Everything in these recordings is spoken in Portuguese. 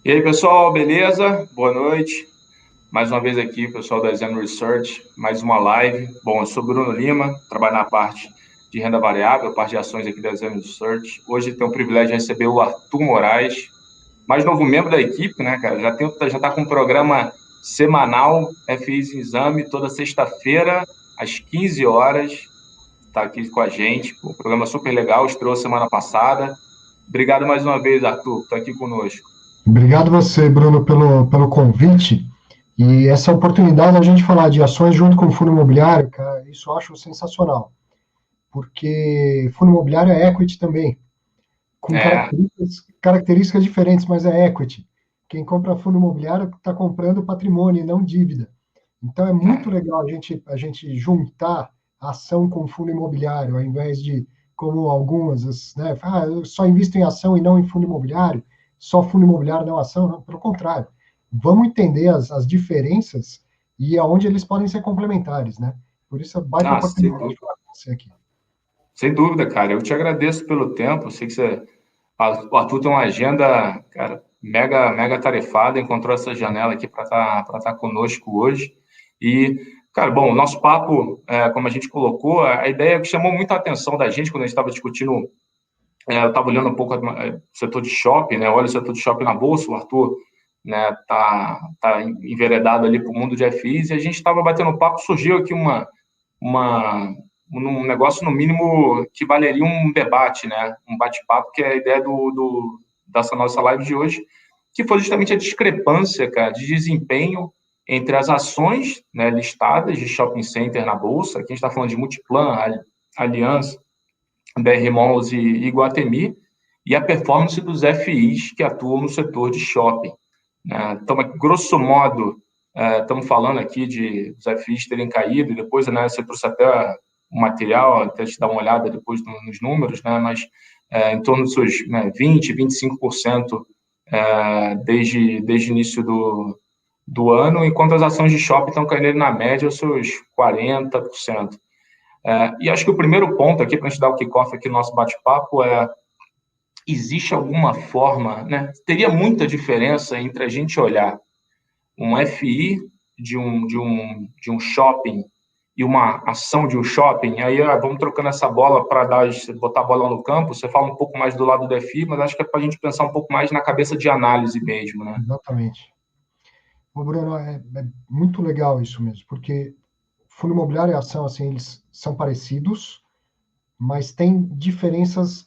E aí, pessoal, beleza? Boa noite. Mais uma vez aqui, pessoal da Zen Research, mais uma live. Bom, eu sou Bruno Lima, trabalho na parte de renda variável, parte de ações aqui da Zen Research. Hoje tenho o privilégio de receber o Arthur Moraes, mais novo membro da equipe, né, cara? Já está com um programa semanal, FIs em Exame, toda sexta-feira, às 15 horas. Está aqui com a gente. Um programa super legal, estreou semana passada. Obrigado mais uma vez, Arthur, por estar aqui conosco. Obrigado você, Bruno, pelo convite. E essa oportunidade da gente falar de ações junto com o fundo imobiliário, cara, isso eu acho sensacional. Porque fundo imobiliário é equity também, com É, características diferentes, mas é equity. Quem compra fundo imobiliário está comprando patrimônio e não dívida. Então é muito é. legal a gente juntar ação com fundo imobiliário, ao invés de, como algumas, né, eu só invisto em ação e não em fundo imobiliário, só fundo imobiliário não ação, não, pelo contrário. Vamos entender as diferenças e aonde eles podem ser complementares, né? Por isso, é baita Ah, sem oportunidade de dúvida. falar com você aqui. Sem dúvida, cara. Eu te agradeço pelo tempo. Eu sei que o Arthur tem uma agenda, cara, mega tarefada. Encontrou essa janela aqui para estar conosco hoje. E, cara, bom, o nosso papo, como a gente colocou, a ideia que chamou muita atenção da gente quando a gente estava discutindo, eu estava olhando um pouco o setor de shopping, né? Olha o setor de shopping na bolsa, o Arthur, né, tá enveredado ali para o mundo de FIs, e a gente estava batendo papo, surgiu aqui uma, um negócio, no mínimo, que valeria um debate, né? Um bate-papo, que é a ideia dessa nossa live de hoje, que foi justamente a discrepância, cara, de desempenho entre as ações, né, listadas de shopping center na Bolsa. Aqui a gente está falando de Multiplan, Aliança, BR Malls e Iguatemi, e a performance dos FIs que atuam no setor de shopping. Então, grosso modo, estamos falando aqui de os FIs terem caído, e depois, né, você trouxe até o material, até te dar uma olhada depois nos números, né, mas em torno dos seus, né, 20%, 25% desde o início do ano, enquanto as ações de shopping estão caindo na média os seus 40%. E acho que o primeiro ponto aqui, para a gente dar o kickoff aqui no nosso bate-papo, existe alguma forma, né? Teria muita diferença entre a gente olhar um FI de um shopping e uma ação de um shopping, aí vamos trocando essa bola para botar a bola no campo. Você fala um pouco mais do lado do FI, mas acho que é para a gente pensar um pouco mais na cabeça de análise mesmo, né? Exatamente. Ô, Bruno, é muito legal isso mesmo, porque fundo imobiliário e ação, assim, eles são parecidos, mas tem diferenças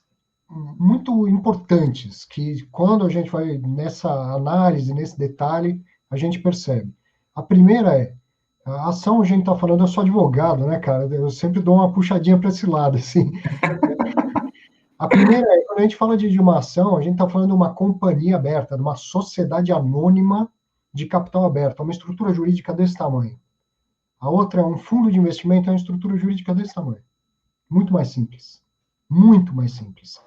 muito importantes que quando a gente vai nessa análise, nesse detalhe, a gente percebe. A primeira é a ação, a gente está falando, eu sou advogado, né, cara? Eu sempre dou uma puxadinha para esse lado, assim. A primeira é, quando a gente fala de uma ação, a gente está falando de uma companhia aberta, de uma sociedade anônima de capital aberto, uma estrutura jurídica desse tamanho. A outra é um fundo de investimento, é uma estrutura jurídica desse tamanho. Muito mais simples. Muito mais simples.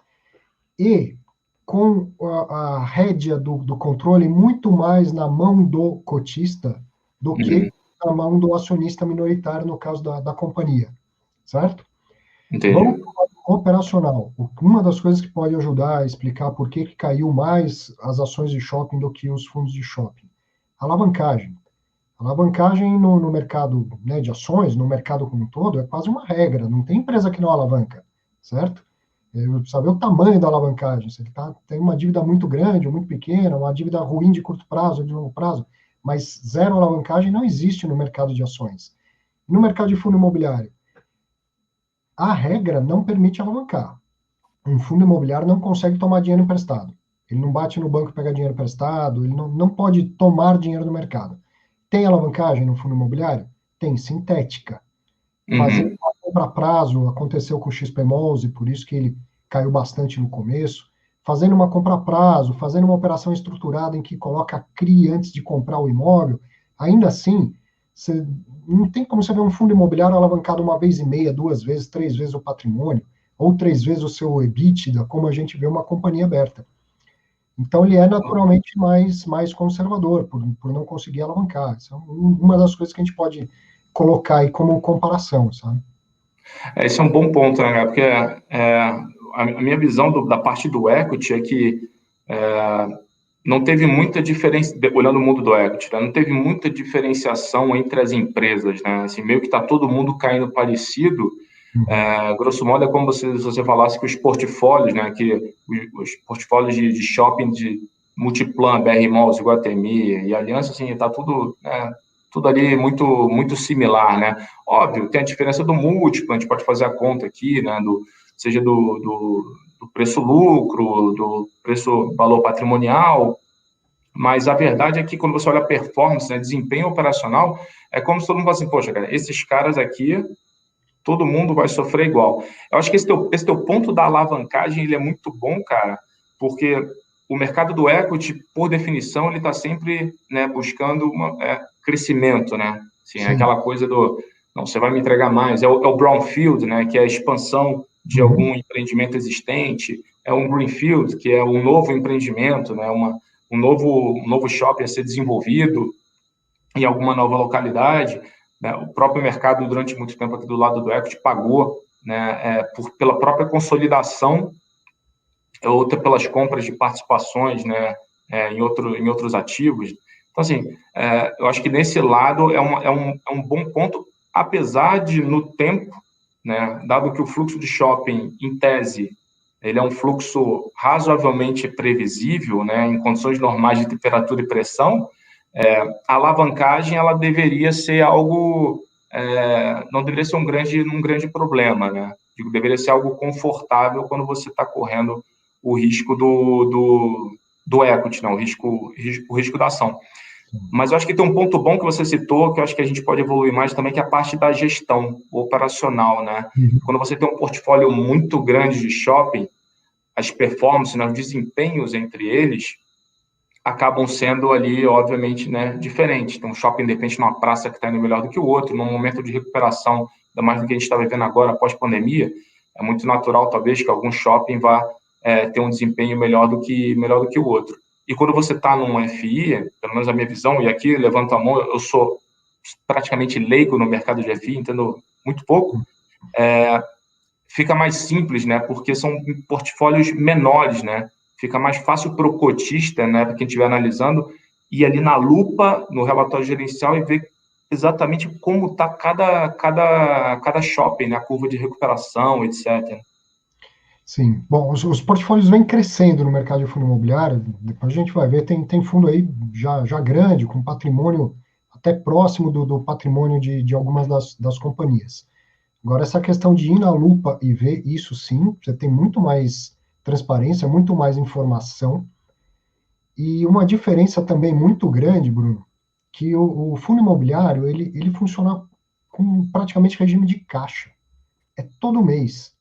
E com a rédea do controle muito mais na mão do cotista do Uhum. que na mão do acionista minoritário, no caso da companhia, certo? Vamos Entendi. para o lado operacional. Uma das coisas que pode ajudar a explicar por que caiu mais as ações de shopping do que os fundos de shopping. Alavancagem. Alavancagem no mercado, né, de ações, no mercado como um todo, é quase uma regra. Não tem empresa que não alavanca, certo? Saber o tamanho da alavancagem. Se ele tem uma dívida muito grande ou muito pequena, uma dívida ruim de curto prazo ou de longo prazo, mas zero alavancagem não existe no mercado de ações. No mercado de fundo imobiliário, a regra não permite alavancar. Um fundo imobiliário não consegue tomar dinheiro emprestado. Ele não bate no banco e pega dinheiro emprestado, ele não pode tomar dinheiro do mercado. Tem alavancagem no fundo imobiliário? Tem sintética. Fazer Uhum. uma compra a prazo aconteceu com o XPMOS e por isso que ele caiu bastante no começo. Fazendo uma compra a prazo, fazendo uma operação estruturada em que coloca a CRI antes de comprar o imóvel, ainda assim, você, não tem como você ver um fundo imobiliário alavancado uma vez e meia, duas vezes, três vezes o patrimônio, ou três vezes o seu EBITDA, como a gente vê uma companhia aberta. Então, ele é naturalmente mais conservador, por não conseguir alavancar. Isso é uma das coisas que a gente pode colocar aí como comparação, sabe? Esse é um bom ponto, né, cara? Porque a minha visão da parte do equity é que não teve muita diferença, olhando o mundo do equity, né? Não teve muita diferenciação entre as empresas, né? Assim, meio que está todo mundo caindo parecido. Uhum. Grosso modo, é como se você falasse que os portfólios, né? Que os portfólios de shopping de Multiplan, BR Malls, Iguatemi e Aliança, assim, está tudo, né, tudo ali muito similar, né? Óbvio, tem a diferença do múltiplo, a gente pode fazer a conta aqui, né? Seja do preço-lucro, do preço-valor patrimonial, mas a verdade é que quando você olha a performance, né, desempenho operacional, é como se todo mundo falasse assim, poxa, cara, esses caras aqui, todo mundo vai sofrer igual. Eu acho que esse teu ponto da alavancagem, ele é muito bom, cara, porque o mercado do equity, por definição, ele está sempre, né, buscando crescimento, né? Assim, é Sim. aquela coisa do, não, você vai me entregar mais. É o brownfield, né, que é a expansão de Uhum. algum empreendimento existente. É um greenfield, que é um novo empreendimento, né, um novo shopping a ser desenvolvido em alguma nova localidade, né? O próprio mercado, durante muito tempo aqui do lado do equity, pagou, né, pela própria consolidação, outra pelas compras de participações, né, em outros ativos. Então, assim, eu acho que nesse lado é um bom ponto, apesar de, no tempo, né, dado que o fluxo de shopping, em tese, ele é um fluxo razoavelmente previsível, né, em condições normais de temperatura e pressão, a alavancagem ela deveria ser algo, não deveria ser um grande problema, né? Digo, deveria ser algo confortável quando você está correndo o risco do equity, não, o risco da ação. Mas eu acho que tem um ponto bom que você citou, que eu acho que a gente pode evoluir mais também, que é a parte da gestão operacional, né? Uhum. Quando você tem um portfólio muito grande de shopping, as performances, né, os desempenhos entre eles, acabam sendo ali, obviamente, né, diferentes. Tem um shopping, de repente, numa praça que está indo melhor do que o outro, num momento de recuperação, ainda mais do que a gente está vivendo agora, pós-pandemia, é muito natural, talvez, que algum shopping vá ter um desempenho melhor do que o outro. E quando você está num FI, pelo menos a minha visão, e aqui, levanto a mão, eu sou praticamente leigo no mercado de FI, entendo muito pouco, fica mais simples, né? Porque são portfólios menores, né? Fica mais fácil para o cotista, né? Para quem estiver analisando, ir ali na lupa, no relatório gerencial e ver exatamente como está cada shopping, né? A curva de recuperação, etc. Sim. Bom, os portfólios vêm crescendo no mercado de fundo imobiliário. Depois a gente vai ver, tem fundo aí já grande, com patrimônio até próximo do patrimônio de algumas das companhias. Agora, essa questão de ir na lupa e ver isso sim, você tem muito mais transparência, muito mais informação. E uma diferença também muito grande, Bruno, que o fundo imobiliário, ele funciona com praticamente regime de caixa. É todo mês.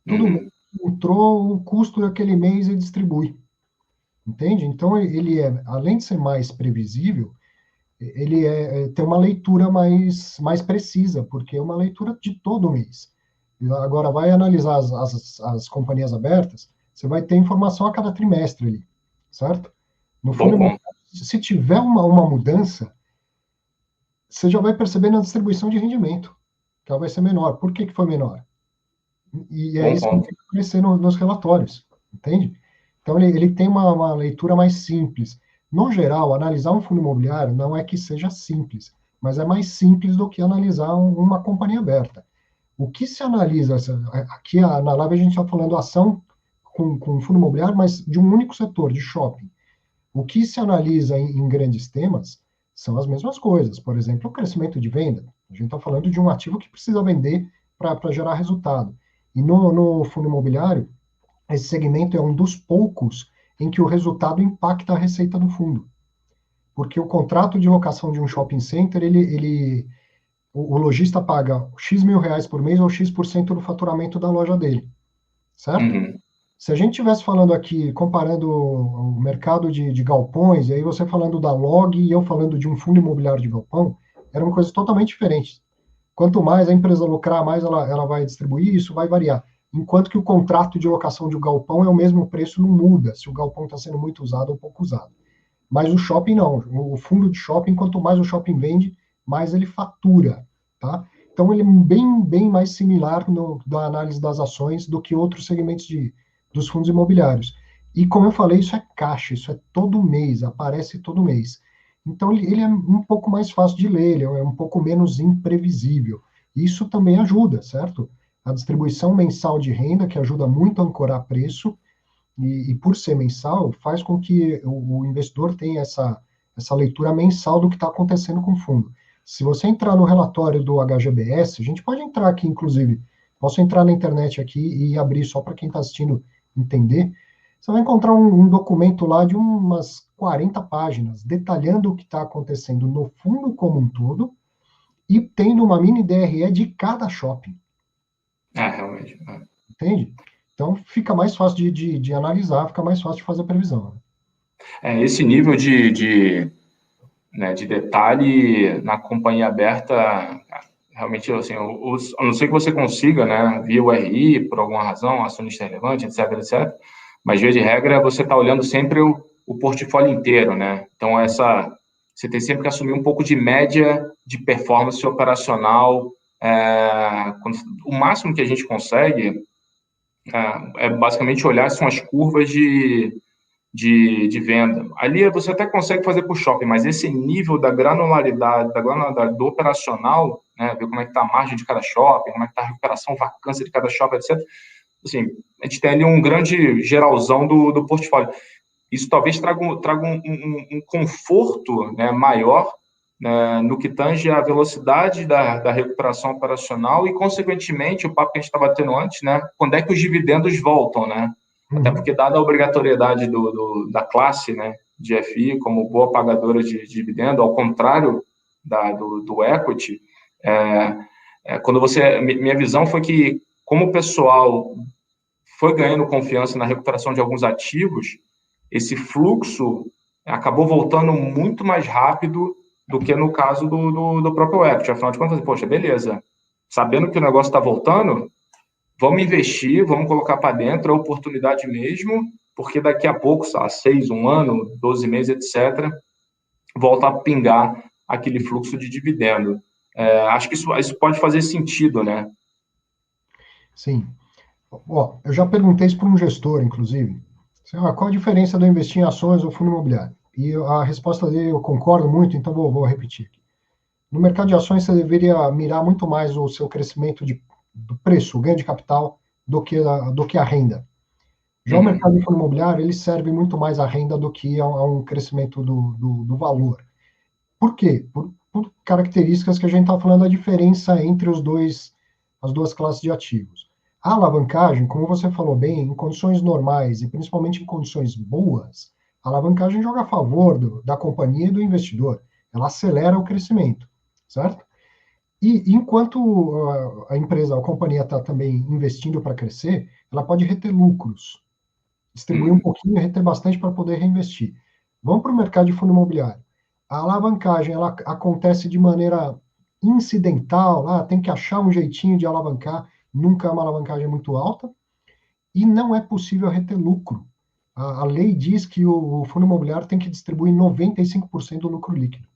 Todo mês Uhum. entrou o custo daquele mês e distribui. Entende? Então, ele além de ser mais previsível, ele tem uma leitura mais precisa, porque é uma leitura de todo mês. Agora, vai analisar as companhias abertas, você vai ter informação a cada trimestre ali, certo? No fundo Bom imobiliário, ponto. se tiver uma mudança, você já vai perceber na distribuição de rendimento, que ela vai ser menor. Por que foi menor? E é Bom isso que ponto. vai aparecer nos relatórios, entende? Então, ele tem uma leitura mais simples. No geral, analisar um fundo imobiliário não é que seja simples, mas é mais simples do que analisar uma companhia aberta. O que se analisa, aqui na Live a gente está falando ação com fundo imobiliário, mas de um único setor, de shopping. O que se analisa em grandes temas são as mesmas coisas. Por exemplo, o crescimento de venda. A gente está falando de um ativo que precisa vender para gerar resultado. E no fundo imobiliário, esse segmento é um dos poucos em que o resultado impacta a receita do fundo. Porque o contrato de locação de um shopping center, o lojista paga X mil reais por mês ou X% do faturamento da loja dele, certo? Uhum. Se a gente estivesse falando aqui, comparando o mercado de galpões, e aí você falando da Log e eu falando de um fundo imobiliário de galpão, era uma coisa totalmente diferente. Quanto mais a empresa lucrar, mais ela vai distribuir, isso vai variar. Enquanto que o contrato de locação de um galpão é o mesmo preço, não muda, se o galpão está sendo muito usado ou pouco usado. Mas o shopping não. O fundo de shopping, quanto mais o shopping vende, mais ele fatura, tá? Então ele é bem mais similar da análise das ações do que outros segmentos dos fundos imobiliários. E como eu falei, isso é caixa, isso é todo mês, aparece todo mês. Então ele é um pouco mais fácil de ler, ele é um pouco menos imprevisível. Isso também ajuda, certo? A distribuição mensal de renda, que ajuda muito a ancorar preço, e por ser mensal, faz com que o investidor tenha essa leitura mensal do que está acontecendo com o fundo. Se você entrar no relatório do HGBS, a gente pode entrar aqui, inclusive, posso entrar na internet aqui e abrir só para quem está assistindo entender. Você vai encontrar um documento lá de umas 40 páginas, detalhando o que está acontecendo no fundo como um todo e tendo uma mini DRE de cada shopping, Realmente. entende? Então fica mais fácil de analisar, fica mais fácil de fazer a previsão, né? Esse nível né, de detalhe na companhia aberta, realmente, assim, a não ser que você consiga, né, via o RI, por alguma razão, acionista relevante, etc, etc, mas, via de regra, você está olhando sempre o portfólio inteiro, né? Então, você tem sempre que assumir um pouco de média de performance operacional. O máximo que a gente consegue basicamente olhar são as curvas de venda. Ali você até consegue fazer por shopping, mas esse nível da granularidade do operacional, né, ver como é que está a margem de cada shopping, como é que está a recuperação, vacância de cada shopping, etc. Assim, a gente tem ali um grande geralzão do portfólio. Isso talvez traga um conforto, né, maior, né, no que tange a velocidade da recuperação operacional e, consequentemente, o papo que a gente estava tendo antes, né, quando é que os dividendos voltam, né? Até Uhum. porque, dada a obrigatoriedade da classe, né, de FI como boa pagadora de dividendo, ao contrário do equity, quando minha visão foi que, como o pessoal foi ganhando confiança na recuperação de alguns ativos, esse fluxo acabou voltando muito mais rápido do que no caso do próprio equity. Afinal de contas, poxa, beleza, sabendo que o negócio está voltando, vamos investir, vamos colocar para dentro a oportunidade mesmo, porque daqui a pouco, sabe, 6, um ano, 12 meses, etc., volta a pingar aquele fluxo de dividendo. Acho que isso pode fazer sentido, né? Sim. Ó, eu já perguntei isso para um gestor, inclusive. Assim, qual a diferença de eu investir em ações ou fundo imobiliário? E a resposta dele, eu concordo muito, então vou repetir. No mercado de ações, você deveria mirar muito mais o seu crescimento do preço, o ganho de capital, do que a renda. Já o mercado Uhum. de fundo imobiliário, ele serve muito mais à renda do que a um crescimento do valor. Por quê? Por características que a gente está falando, a diferença entre as duas classes de ativos. A alavancagem, como você falou bem, em condições normais e principalmente em condições boas, a alavancagem joga a favor da companhia e do investidor. Ela acelera o crescimento, certo? E enquanto a empresa, a companhia está também investindo para crescer, ela pode reter lucros, distribuir um Uhum. pouquinho e reter bastante para poder reinvestir. Vamos para o mercado de fundo imobiliário. A alavancagem ela acontece de maneira incidental, tem que achar um jeitinho de alavancar, nunca é uma alavancagem muito alta, e não é possível reter lucro. A lei diz que o fundo imobiliário tem que distribuir 95% do lucro líquido.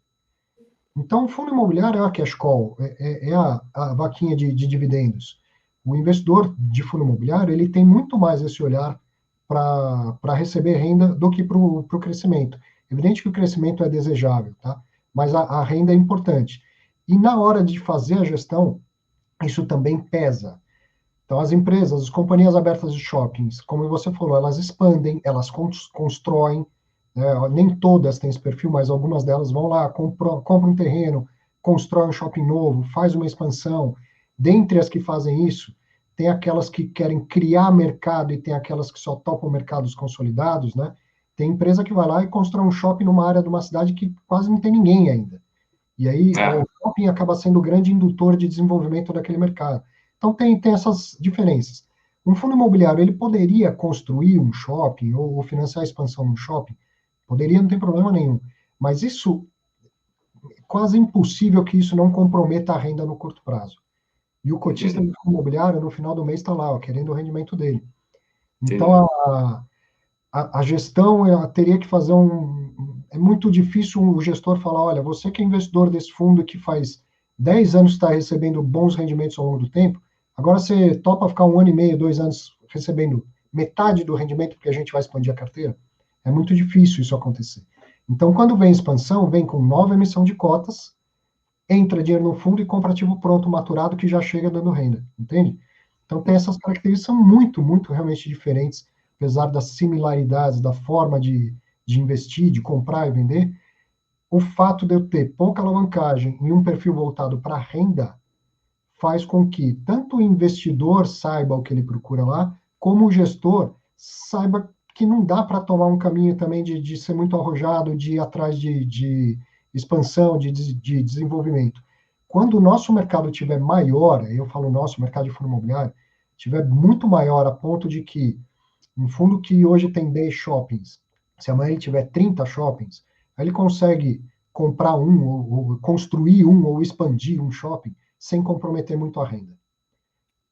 Então, o fundo imobiliário é a cash call, é a vaquinha de dividendos. O investidor de fundo imobiliário ele tem muito mais esse olhar para receber renda do que para o crescimento. Evidente que o crescimento é desejável, tá? Mas a renda é importante. E na hora de fazer a gestão, isso também pesa. Então, as empresas, as companhias abertas de shoppings, como você falou, elas expandem, elas constroem, né? Nem todas têm esse perfil, mas algumas delas vão lá, compram um terreno, constroem um shopping novo, faz uma expansão. Dentre as que fazem isso, tem aquelas que querem criar mercado e tem aquelas que só topam mercados consolidados, né? Tem empresa que vai lá e constrói um shopping numa área de uma cidade que quase não tem ninguém ainda. E aí o É, shopping acaba sendo o grande indutor de desenvolvimento daquele mercado. Então tem essas diferenças. Um fundo imobiliário, ele poderia construir um shopping ou financiar a expansão de um shopping? Poderia, não tem problema nenhum. Mas isso, é quase impossível que isso não comprometa a renda no curto prazo. E o cotista entendi, do fundo imobiliário, no final do mês, está lá, querendo o rendimento dele. Então, entendi. a gestão ela teria que fazer É muito difícil o gestor falar: olha, você que é investidor desse fundo que faz 10 anos está recebendo bons rendimentos ao longo do tempo, agora você topa ficar um ano e meio, 2 anos recebendo metade do rendimento porque a gente vai expandir a carteira? É muito difícil isso acontecer. Então, quando vem expansão, vem com nova emissão de cotas, entra dinheiro no fundo e compra ativo pronto, maturado, que já chega dando renda, entende? Então, tem essas características, são muito, muito realmente diferentes, apesar das similaridades, da forma de investir, de comprar e vender. O fato de eu ter pouca alavancagem e um perfil voltado para renda faz com que tanto o investidor saiba o que ele procura lá, como o gestor saiba que não dá para tomar um caminho também de ser muito arrojado, de ir atrás de expansão, de desenvolvimento. Quando o nosso mercado tiver maior, eu falo nosso mercado de fundo imobiliário, tiver muito maior a ponto de que um fundo que hoje tem 10 shoppings, se amanhã ele tiver 30 shoppings, aí ele consegue comprar um, ou construir um, ou expandir um shopping, sem comprometer muito a renda.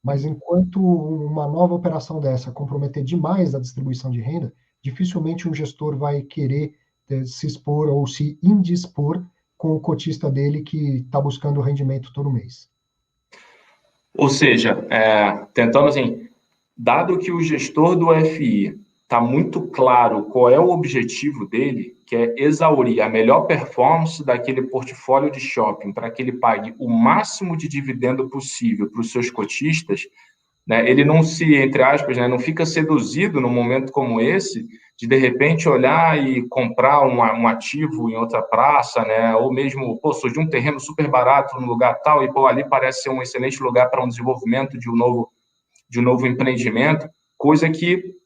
Mas enquanto uma nova operação dessa comprometer demais a distribuição de renda, dificilmente um gestor vai querer se expor ou se indispor com o cotista dele que está buscando rendimento todo mês. Ou seja, tentando assim, dado que o gestor do FI está muito claro qual é o objetivo dele, que é exaurir a melhor performance daquele portfólio de shopping para que ele pague o máximo de dividendo possível para os seus cotistas, né? Ele não se, entre aspas, né, não fica seduzido num momento como esse de repente olhar e comprar um ativo em outra praça, né? Ou mesmo, pô, surgiu um terreno super barato num lugar tal e pô, ali parece ser um excelente lugar para um desenvolvimento de um novo empreendimento, coisa que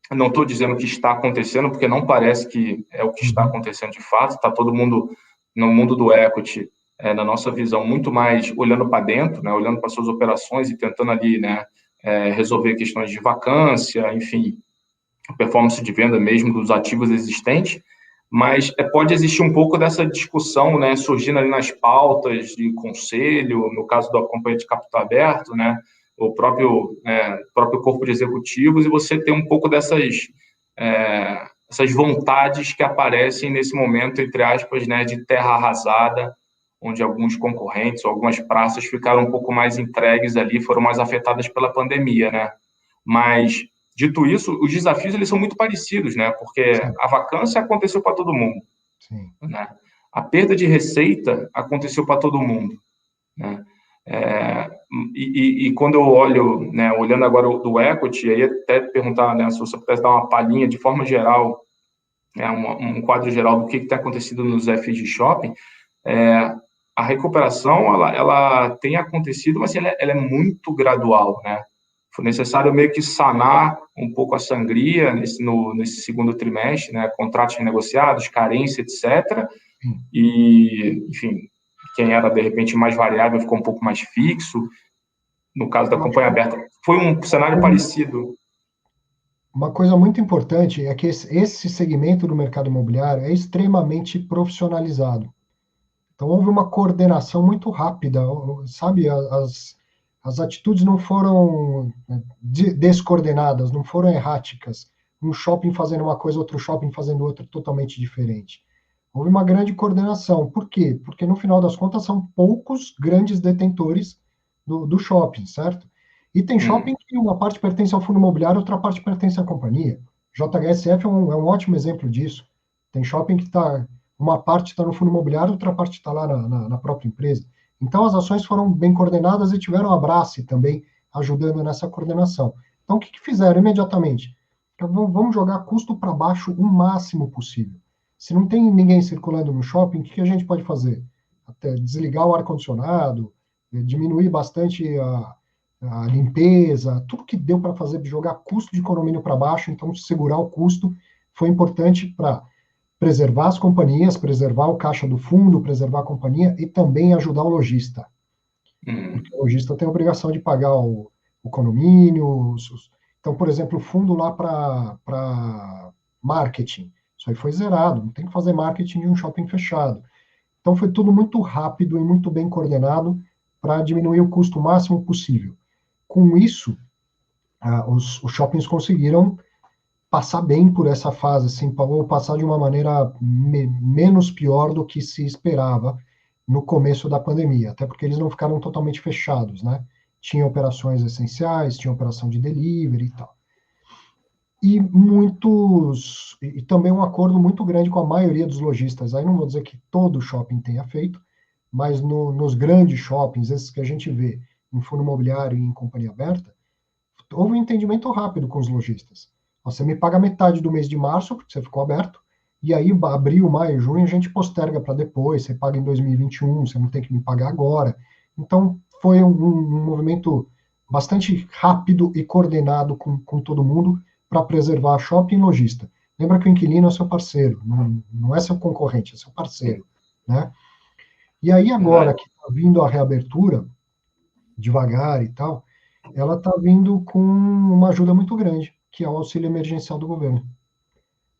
não estou dizendo que está acontecendo, porque não parece que é o que está acontecendo de fato. Está todo mundo no mundo do equity, na nossa visão, muito mais olhando para dentro, né, olhando para suas operações e tentando ali, né, resolver questões de vacância, enfim, performance de venda mesmo dos ativos existentes. Mas pode existir um pouco dessa discussão, né, surgindo ali nas pautas de conselho, no caso do acompanhante de capital aberto, né, o próprio corpo de executivos, e você tem um pouco essas vontades que aparecem nesse momento, entre aspas, né, de terra arrasada, onde alguns concorrentes ou algumas praças ficaram um pouco mais entregues ali, foram mais afetadas pela pandemia, né? Mas, dito isso, os desafios eles são muito parecidos, né? Porque Sim, a vacância aconteceu para todo mundo, sim. né? A perda de receita aconteceu para todo mundo, né? E quando eu olho, né, olhando agora do equity, aí até perguntar, né, se você pudesse dar uma palhinha de forma geral, né, um quadro geral do que está acontecendo nos FIs de shopping, a recuperação ela tem acontecido, mas ela é muito gradual, né? Foi necessário meio que sanar um pouco a sangria nesse segundo trimestre, né? Contratos renegociados, carência, etc. Sim. E, enfim, quem era de repente mais variável ficou um pouco mais fixo. No caso da Eu acho campanha que aberta, foi um cenário parecido. uma coisa muito importante é que esse segmento do mercado imobiliário é extremamente profissionalizado. Então, houve uma coordenação muito rápida, sabe? As atitudes não foram descoordenadas, não foram erráticas. Um shopping fazendo uma coisa, outro shopping fazendo outra totalmente diferente. Houve uma grande coordenação. Por quê? Porque, no final das contas, são poucos grandes detentores do shopping, certo? E tem shopping que uma parte pertence ao fundo imobiliário, outra parte pertence à companhia. JHSF é um ótimo exemplo disso. Tem shopping que está uma parte está no fundo imobiliário, outra parte está lá na própria empresa. Então, as ações foram bem coordenadas e tiveram a Abrace também ajudando nessa coordenação. Então, o que fizeram imediatamente? Então, vamos jogar custo para baixo o máximo possível. Se não tem ninguém circulando no shopping, o que a gente pode fazer? Até desligar o ar-condicionado, diminuir bastante a limpeza, tudo que deu para fazer, jogar custo de condomínio para baixo, então segurar o custo foi importante para preservar as companhias, preservar o caixa do fundo, preservar a companhia e também ajudar o lojista. Porque o lojista tem a obrigação de pagar o condomínio. Então, por exemplo, o fundo lá para marketing, isso aí foi zerado, não tem que fazer marketing de um shopping fechado. Então, foi tudo muito rápido e muito bem coordenado para diminuir o custo o máximo possível. Com isso, os shoppings conseguiram passar bem por essa fase, assim, ou passar de uma maneira menos pior do que se esperava no começo da pandemia, até porque eles não ficaram totalmente fechados, né? Tinha operações essenciais, tinha operação de delivery e tal. e também um acordo muito grande com a maioria dos lojistas. Aí não vou dizer que todo shopping tenha feito, mas nos grandes shoppings, esses que a gente vê em fundo imobiliário e em companhia aberta, houve um entendimento rápido com os lojistas. Você me paga metade do mês de março, porque você ficou aberto, e aí abril, maio, junho, a gente posterga para depois, você paga em 2021, você não tem que me pagar agora. Então, foi um movimento bastante rápido e coordenado com todo mundo para preservar shopping e lojista. Lembra que o inquilino é seu parceiro, não é seu concorrente, é seu parceiro, né? E aí agora Verdade. que está vindo a reabertura, devagar e tal, ela está vindo com uma ajuda muito grande, que é o auxílio emergencial do governo.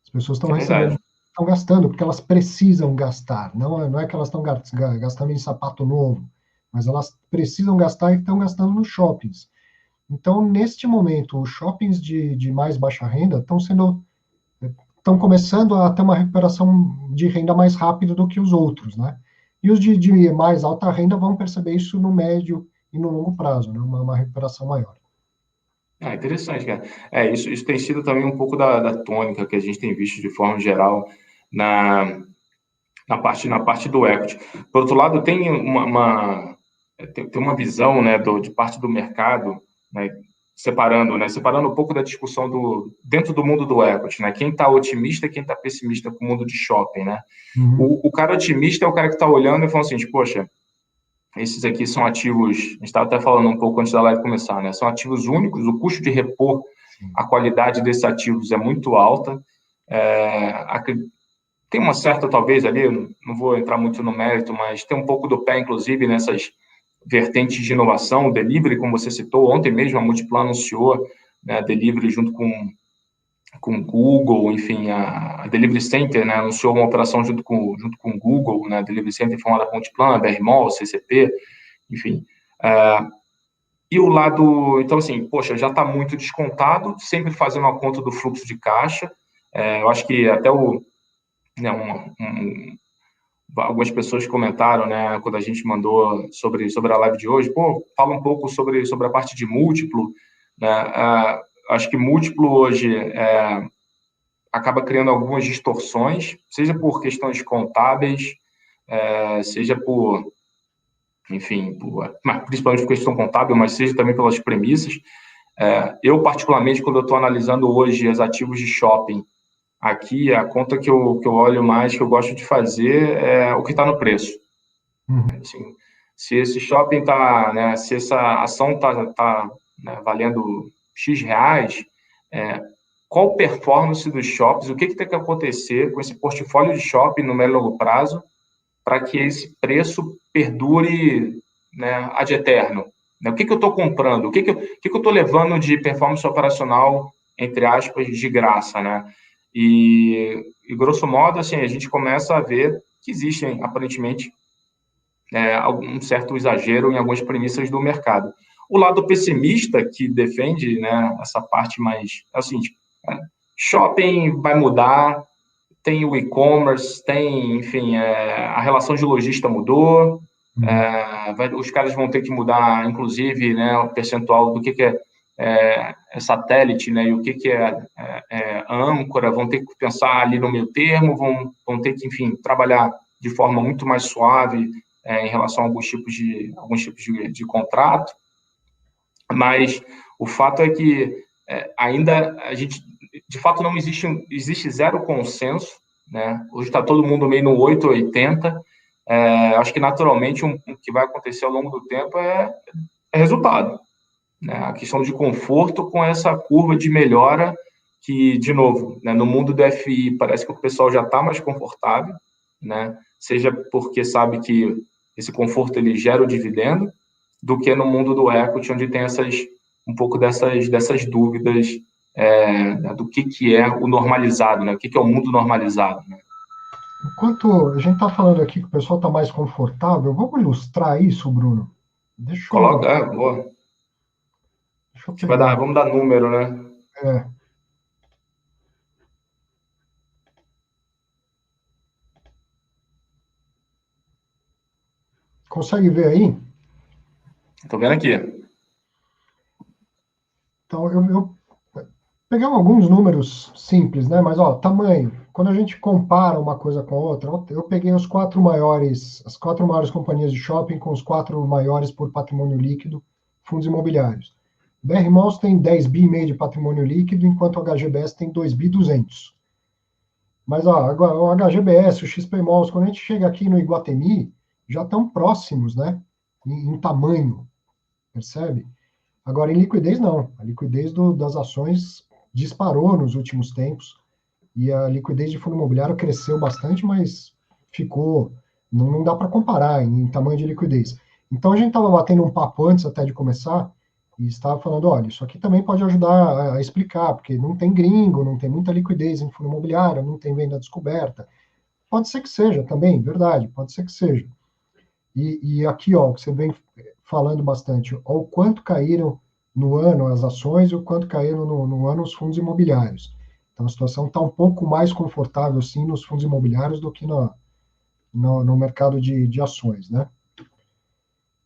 As pessoas estão É recebendo, verdade. estão gastando, porque elas precisam gastar. Não é que elas estão gastando em sapato novo, mas elas precisam gastar e estão gastando nos shoppings. Então, neste momento, os shoppings de mais baixa renda estão começando a ter uma recuperação de renda mais rápido do que os outros, né? E os de mais alta renda vão perceber isso no médio e no longo prazo, né? Uma recuperação maior. Ah, interessante, cara. Isso tem sido também um pouco da tônica que a gente tem visto de forma geral na, na parte do equity. Por outro lado, tem tem uma visão, né, de parte do mercado, né, separando um pouco da discussão dentro do mundo do equity, né, quem está otimista e quem está pessimista com o mundo de shopping, né. Uhum, O cara otimista é o cara que está olhando e falando assim, tipo, poxa, esses aqui são ativos, a gente estava até falando um pouco antes da live começar, né, são ativos únicos, o custo de repor sim. a qualidade desses ativos é muito alta, tem uma certa, talvez, ali, não vou entrar muito no mérito, mas tem um pouco do pé, inclusive, nessas vertentes de inovação, o delivery, como você citou, ontem mesmo a Multiplan anunciou, né, delivery junto com o Google, enfim, a Delivery Center, né, anunciou uma operação junto com o Google, né, a Delivery Center formada por Multiplan, a BR-Mall, CCP, enfim. E o lado, então assim, poxa, já está muito descontado, sempre fazendo a conta do fluxo de caixa, eu acho que até né, algumas pessoas comentaram, né, quando a gente mandou sobre a live de hoje, pô, fala um pouco sobre a parte de múltiplo, né, acho que múltiplo hoje acaba criando algumas distorções, seja por questões contábeis, seja enfim, mas principalmente por questão contábil, mas seja também pelas premissas. Eu, particularmente, quando eu estou analisando hoje os ativos de shopping, aqui a conta que eu olho mais, que eu gosto de fazer, é o que está no preço. Uhum. Assim, se esse shopping está, né, se essa ação tá, né, valendo X reais, é, qual performance dos shoppings, o que tem que acontecer com esse portfólio de shopping no médio e longo prazo para que esse preço perdure, né, ad eterno? Né? O que eu estou comprando? O que eu estou levando de performance operacional, entre aspas, de graça? Né? E grosso modo, assim, a gente começa a ver que existem, aparentemente, algum certo exagero em algumas premissas do mercado. O lado pessimista que defende, né, essa parte mais é o seguinte: shopping vai mudar, tem o e-commerce, tem, enfim, a relação de lojista mudou, Uhum. os caras vão ter que mudar, inclusive, né, o percentual do que é satélite, né, e o que é âncora, vão ter que pensar ali no meio termo, vão ter que, enfim, trabalhar de forma muito mais suave em relação a alguns tipos de contrato, mas o fato é que ainda a gente, de fato, não existe zero consenso, né? Hoje está todo mundo meio no 880. Acho que naturalmente o que vai acontecer ao longo do tempo é resultado, né? A questão de conforto com essa curva de melhora que, de novo, né, no mundo do FI parece que o pessoal já está mais confortável, né? Seja porque sabe que esse conforto ele gera o dividendo, do que no mundo do equity, onde tem um pouco dessas dúvidas né, do que é o normalizado, né? O que é o mundo normalizado, né? Enquanto a gente está falando aqui que o pessoal está mais confortável, vamos ilustrar isso, Bruno? Deixa eu, Coloca, boa. deixa eu A gente vai dar, pegar. vamos dar número, né? É, consegue ver aí? Tô vendo aqui. Então, eu Pegamos alguns números simples, né? Mas, ó, tamanho. Quando a gente compara uma coisa com a outra, eu peguei as 4 maiores companhias de shopping com os 4 maiores por patrimônio líquido, fundos imobiliários. BR Malls tem 10 bi e meio de patrimônio líquido, enquanto o HGBS tem 2 bi 200. Mas, ó, agora, o HGBS, o XP Malls, quando a gente chega aqui no Iguatemi, já estão próximos, né? Em tamanho, percebe? Agora, em liquidez, não. A liquidez das ações disparou nos últimos tempos e a liquidez de fundo imobiliário cresceu bastante, mas ficou. Não dá para comparar em tamanho de liquidez. Então, a gente estava batendo um papo antes até de começar e estava falando: olha, isso aqui também pode ajudar a explicar, porque não tem gringo, não tem muita liquidez em fundo imobiliário, não tem venda descoberta. Pode ser que seja também, verdade, pode ser que seja. E aqui, ó, você vem falando bastante, ó, o quanto caíram no ano as ações e o quanto caíram no ano os fundos imobiliários. Então, a situação está um pouco mais confortável, sim, nos fundos imobiliários do que no mercado de ações, né?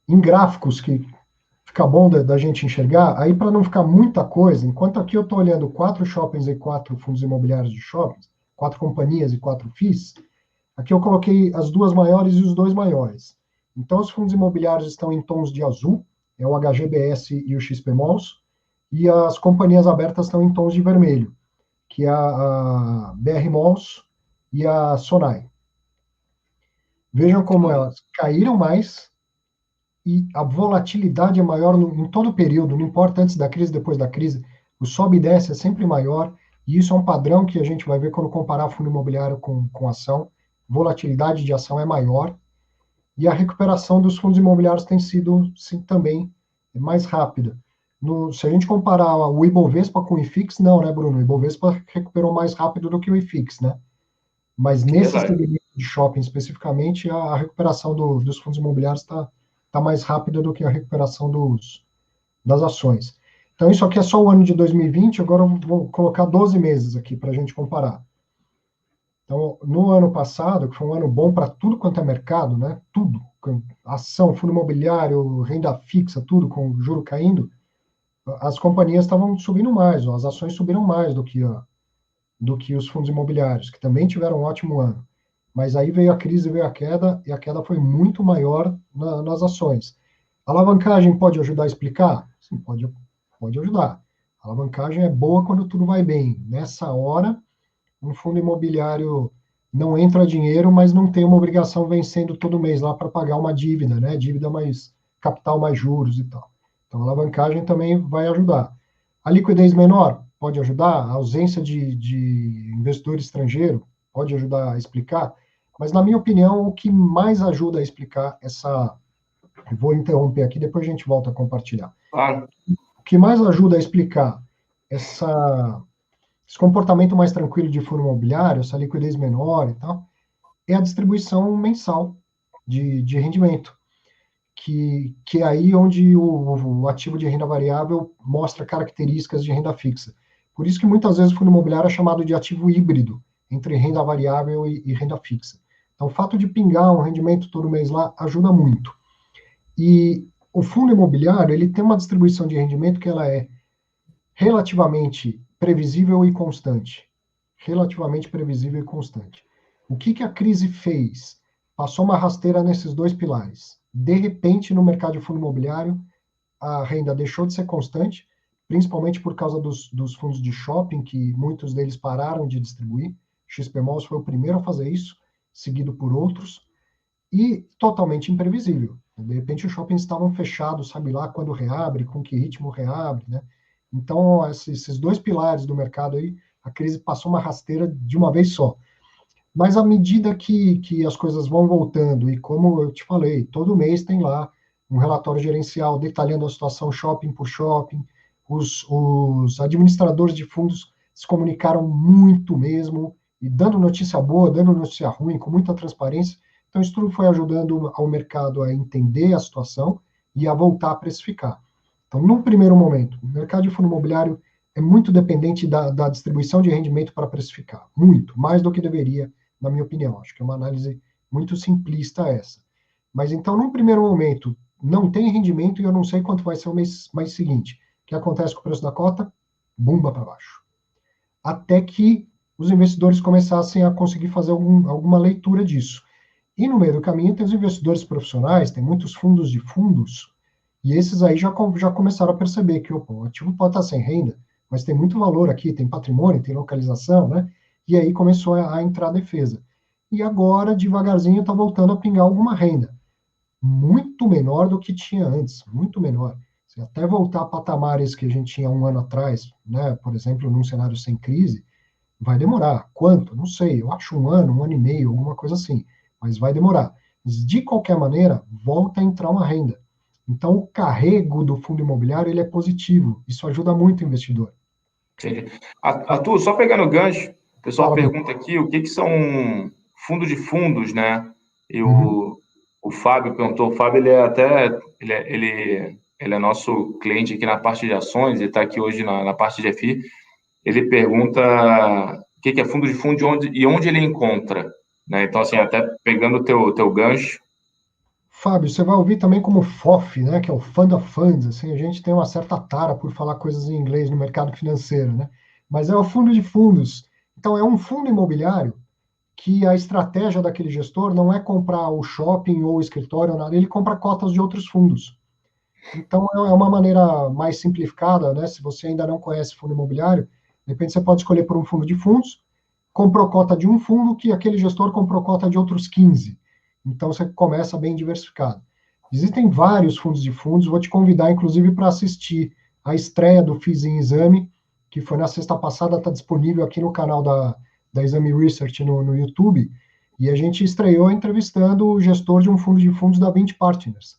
Em gráficos, que fica bom da gente enxergar, aí para não ficar muita coisa, enquanto aqui eu estou olhando 4 shoppings e 4 fundos imobiliários de shoppings, 4 companhias e 4 FIIs, aqui eu coloquei as 2 maiores e os 2 maiores. Então, os fundos imobiliários estão em tons de azul, é o HGBS e o XP Malls, e as companhias abertas estão em tons de vermelho, que é a BR Malls e a Sonai. Vejam como elas caíram mais e a volatilidade é maior em todo o período, não importa antes da crise, depois da crise, o sobe e desce é sempre maior, e isso é um padrão que a gente vai ver quando comparar fundo imobiliário com ação. Volatilidade de ação é maior, e a recuperação dos fundos imobiliários tem sido, sim, também mais rápida. Se a gente comparar o Ibovespa com o IFIX, não, né, Bruno? O Ibovespa recuperou mais rápido do que o IFIX, né? Mas nesse Verdade. segmento de shopping especificamente, a recuperação dos fundos imobiliários está mais rápida do que a recuperação das ações. Então, isso aqui é só o ano de 2020, agora eu vou colocar 12 meses aqui para a gente comparar. Então, no ano passado, que foi um ano bom para tudo quanto é mercado, né? Tudo, ação, fundo imobiliário, renda fixa, tudo com o juro caindo, as companhias estavam subindo mais, ó, as ações subiram mais do que os fundos imobiliários, que também tiveram um ótimo ano. Mas aí veio a crise, veio a queda, e a queda foi muito maior nas ações. A alavancagem pode ajudar a explicar? Sim, pode ajudar. A alavancagem é boa quando tudo vai bem. Nessa hora, um fundo imobiliário não entra dinheiro, mas não tem uma obrigação vencendo todo mês lá para pagar uma dívida, né? Dívida mais capital mais juros e tal. Então, a alavancagem também vai ajudar. A liquidez menor pode ajudar, a ausência de investidor estrangeiro pode ajudar a explicar, mas, na minha opinião, o que mais ajuda a explicar essa. Eu vou interromper aqui, depois a gente volta a compartilhar. Claro. O que mais ajuda a explicar esse comportamento mais tranquilo de fundo imobiliário, essa liquidez menor e tal, é a distribuição mensal de rendimento, que é aí onde o ativo de renda variável mostra características de renda fixa. Por isso que muitas vezes o fundo imobiliário é chamado de ativo híbrido entre renda variável e renda fixa. Então, o fato de pingar um rendimento todo mês lá ajuda muito. E o fundo imobiliário, ele tem uma distribuição de rendimento que ela é relativamente previsível e constante. Relativamente previsível e constante. O que a crise fez? Passou uma rasteira nesses 2 pilares. De repente, no mercado de fundo imobiliário, a renda deixou de ser constante, principalmente por causa dos fundos de shopping, que muitos deles pararam de distribuir. XP Malls foi o primeiro a fazer isso, seguido por outros, e totalmente imprevisível. De repente, os shoppings estavam fechados, sabe lá quando reabre, com que ritmo reabre, né? Então, esses 2 pilares do mercado aí, a crise passou uma rasteira de uma vez só. Mas à medida que as coisas vão voltando, e como eu te falei, todo mês tem lá um relatório gerencial detalhando a situação shopping por shopping, os administradores de fundos se comunicaram muito mesmo, e dando notícia boa, dando notícia ruim, com muita transparência. Então, isso tudo foi ajudando ao mercado a entender a situação e a voltar a precificar. Então, num primeiro momento, o mercado de fundo imobiliário é muito dependente da distribuição de rendimento para precificar, muito, mais do que deveria, na minha opinião. Acho que é uma análise muito simplista essa. Mas então, num primeiro momento, não tem rendimento e eu não sei quanto vai ser o mês seguinte. O que acontece com o preço da cota? Bumba para baixo. até que os investidores começassem a conseguir fazer alguma leitura disso. E no meio do caminho tem os investidores profissionais, tem muitos fundos de fundos, e esses aí já começaram a perceber que opa, o ativo pode estar sem renda, mas tem muito valor aqui, tem patrimônio, tem localização, né? E aí começou a entrar a defesa. E agora, devagarzinho, está voltando a pingar alguma renda. Muito menor do que tinha antes, muito menor. Se até voltar a patamares que a gente tinha um ano atrás, né? Por exemplo, num cenário sem crise, vai demorar. Quanto? Não sei. Eu acho um ano e meio, alguma coisa assim. Mas vai demorar. Mas, de qualquer maneira, volta a entrar uma renda. Então, o carrego do fundo imobiliário ele é positivo. Isso ajuda muito o investidor. Entendi. Arthur, só pegando o gancho, o pessoal Fala, Bruno. pergunta aqui o que que são fundo de fundos, né? E Uhum. o Fábio perguntou, o Fábio ele é até ele é nosso cliente aqui na parte de ações e está aqui hoje na parte de FI. Ele pergunta o que que é fundo de fundo e onde ele encontra, né? Então, assim, até pegando o teu gancho, Fábio, você vai ouvir também como FOF, né, que é o Fund of Funds. Assim, a gente tem uma certa tara por falar coisas em inglês no mercado financeiro, né? Mas é o fundo de fundos. Então, é um fundo imobiliário que a estratégia daquele gestor não é comprar o shopping ou o escritório ou nada, ele compra cotas de outros fundos. Então, é uma maneira mais simplificada, né? Se você ainda não conhece fundo imobiliário, de repente você pode escolher por um fundo de fundos, comprou cota de um fundo que aquele gestor comprou cota de outros 15. Então, você começa bem diversificado. Existem vários fundos de fundos, vou te convidar, inclusive, para assistir a estreia do FIIs em Exame, que foi na sexta passada, está disponível aqui no canal da Exame Research no YouTube, e a gente estreou entrevistando o gestor de um fundo de fundos da 20 Partners,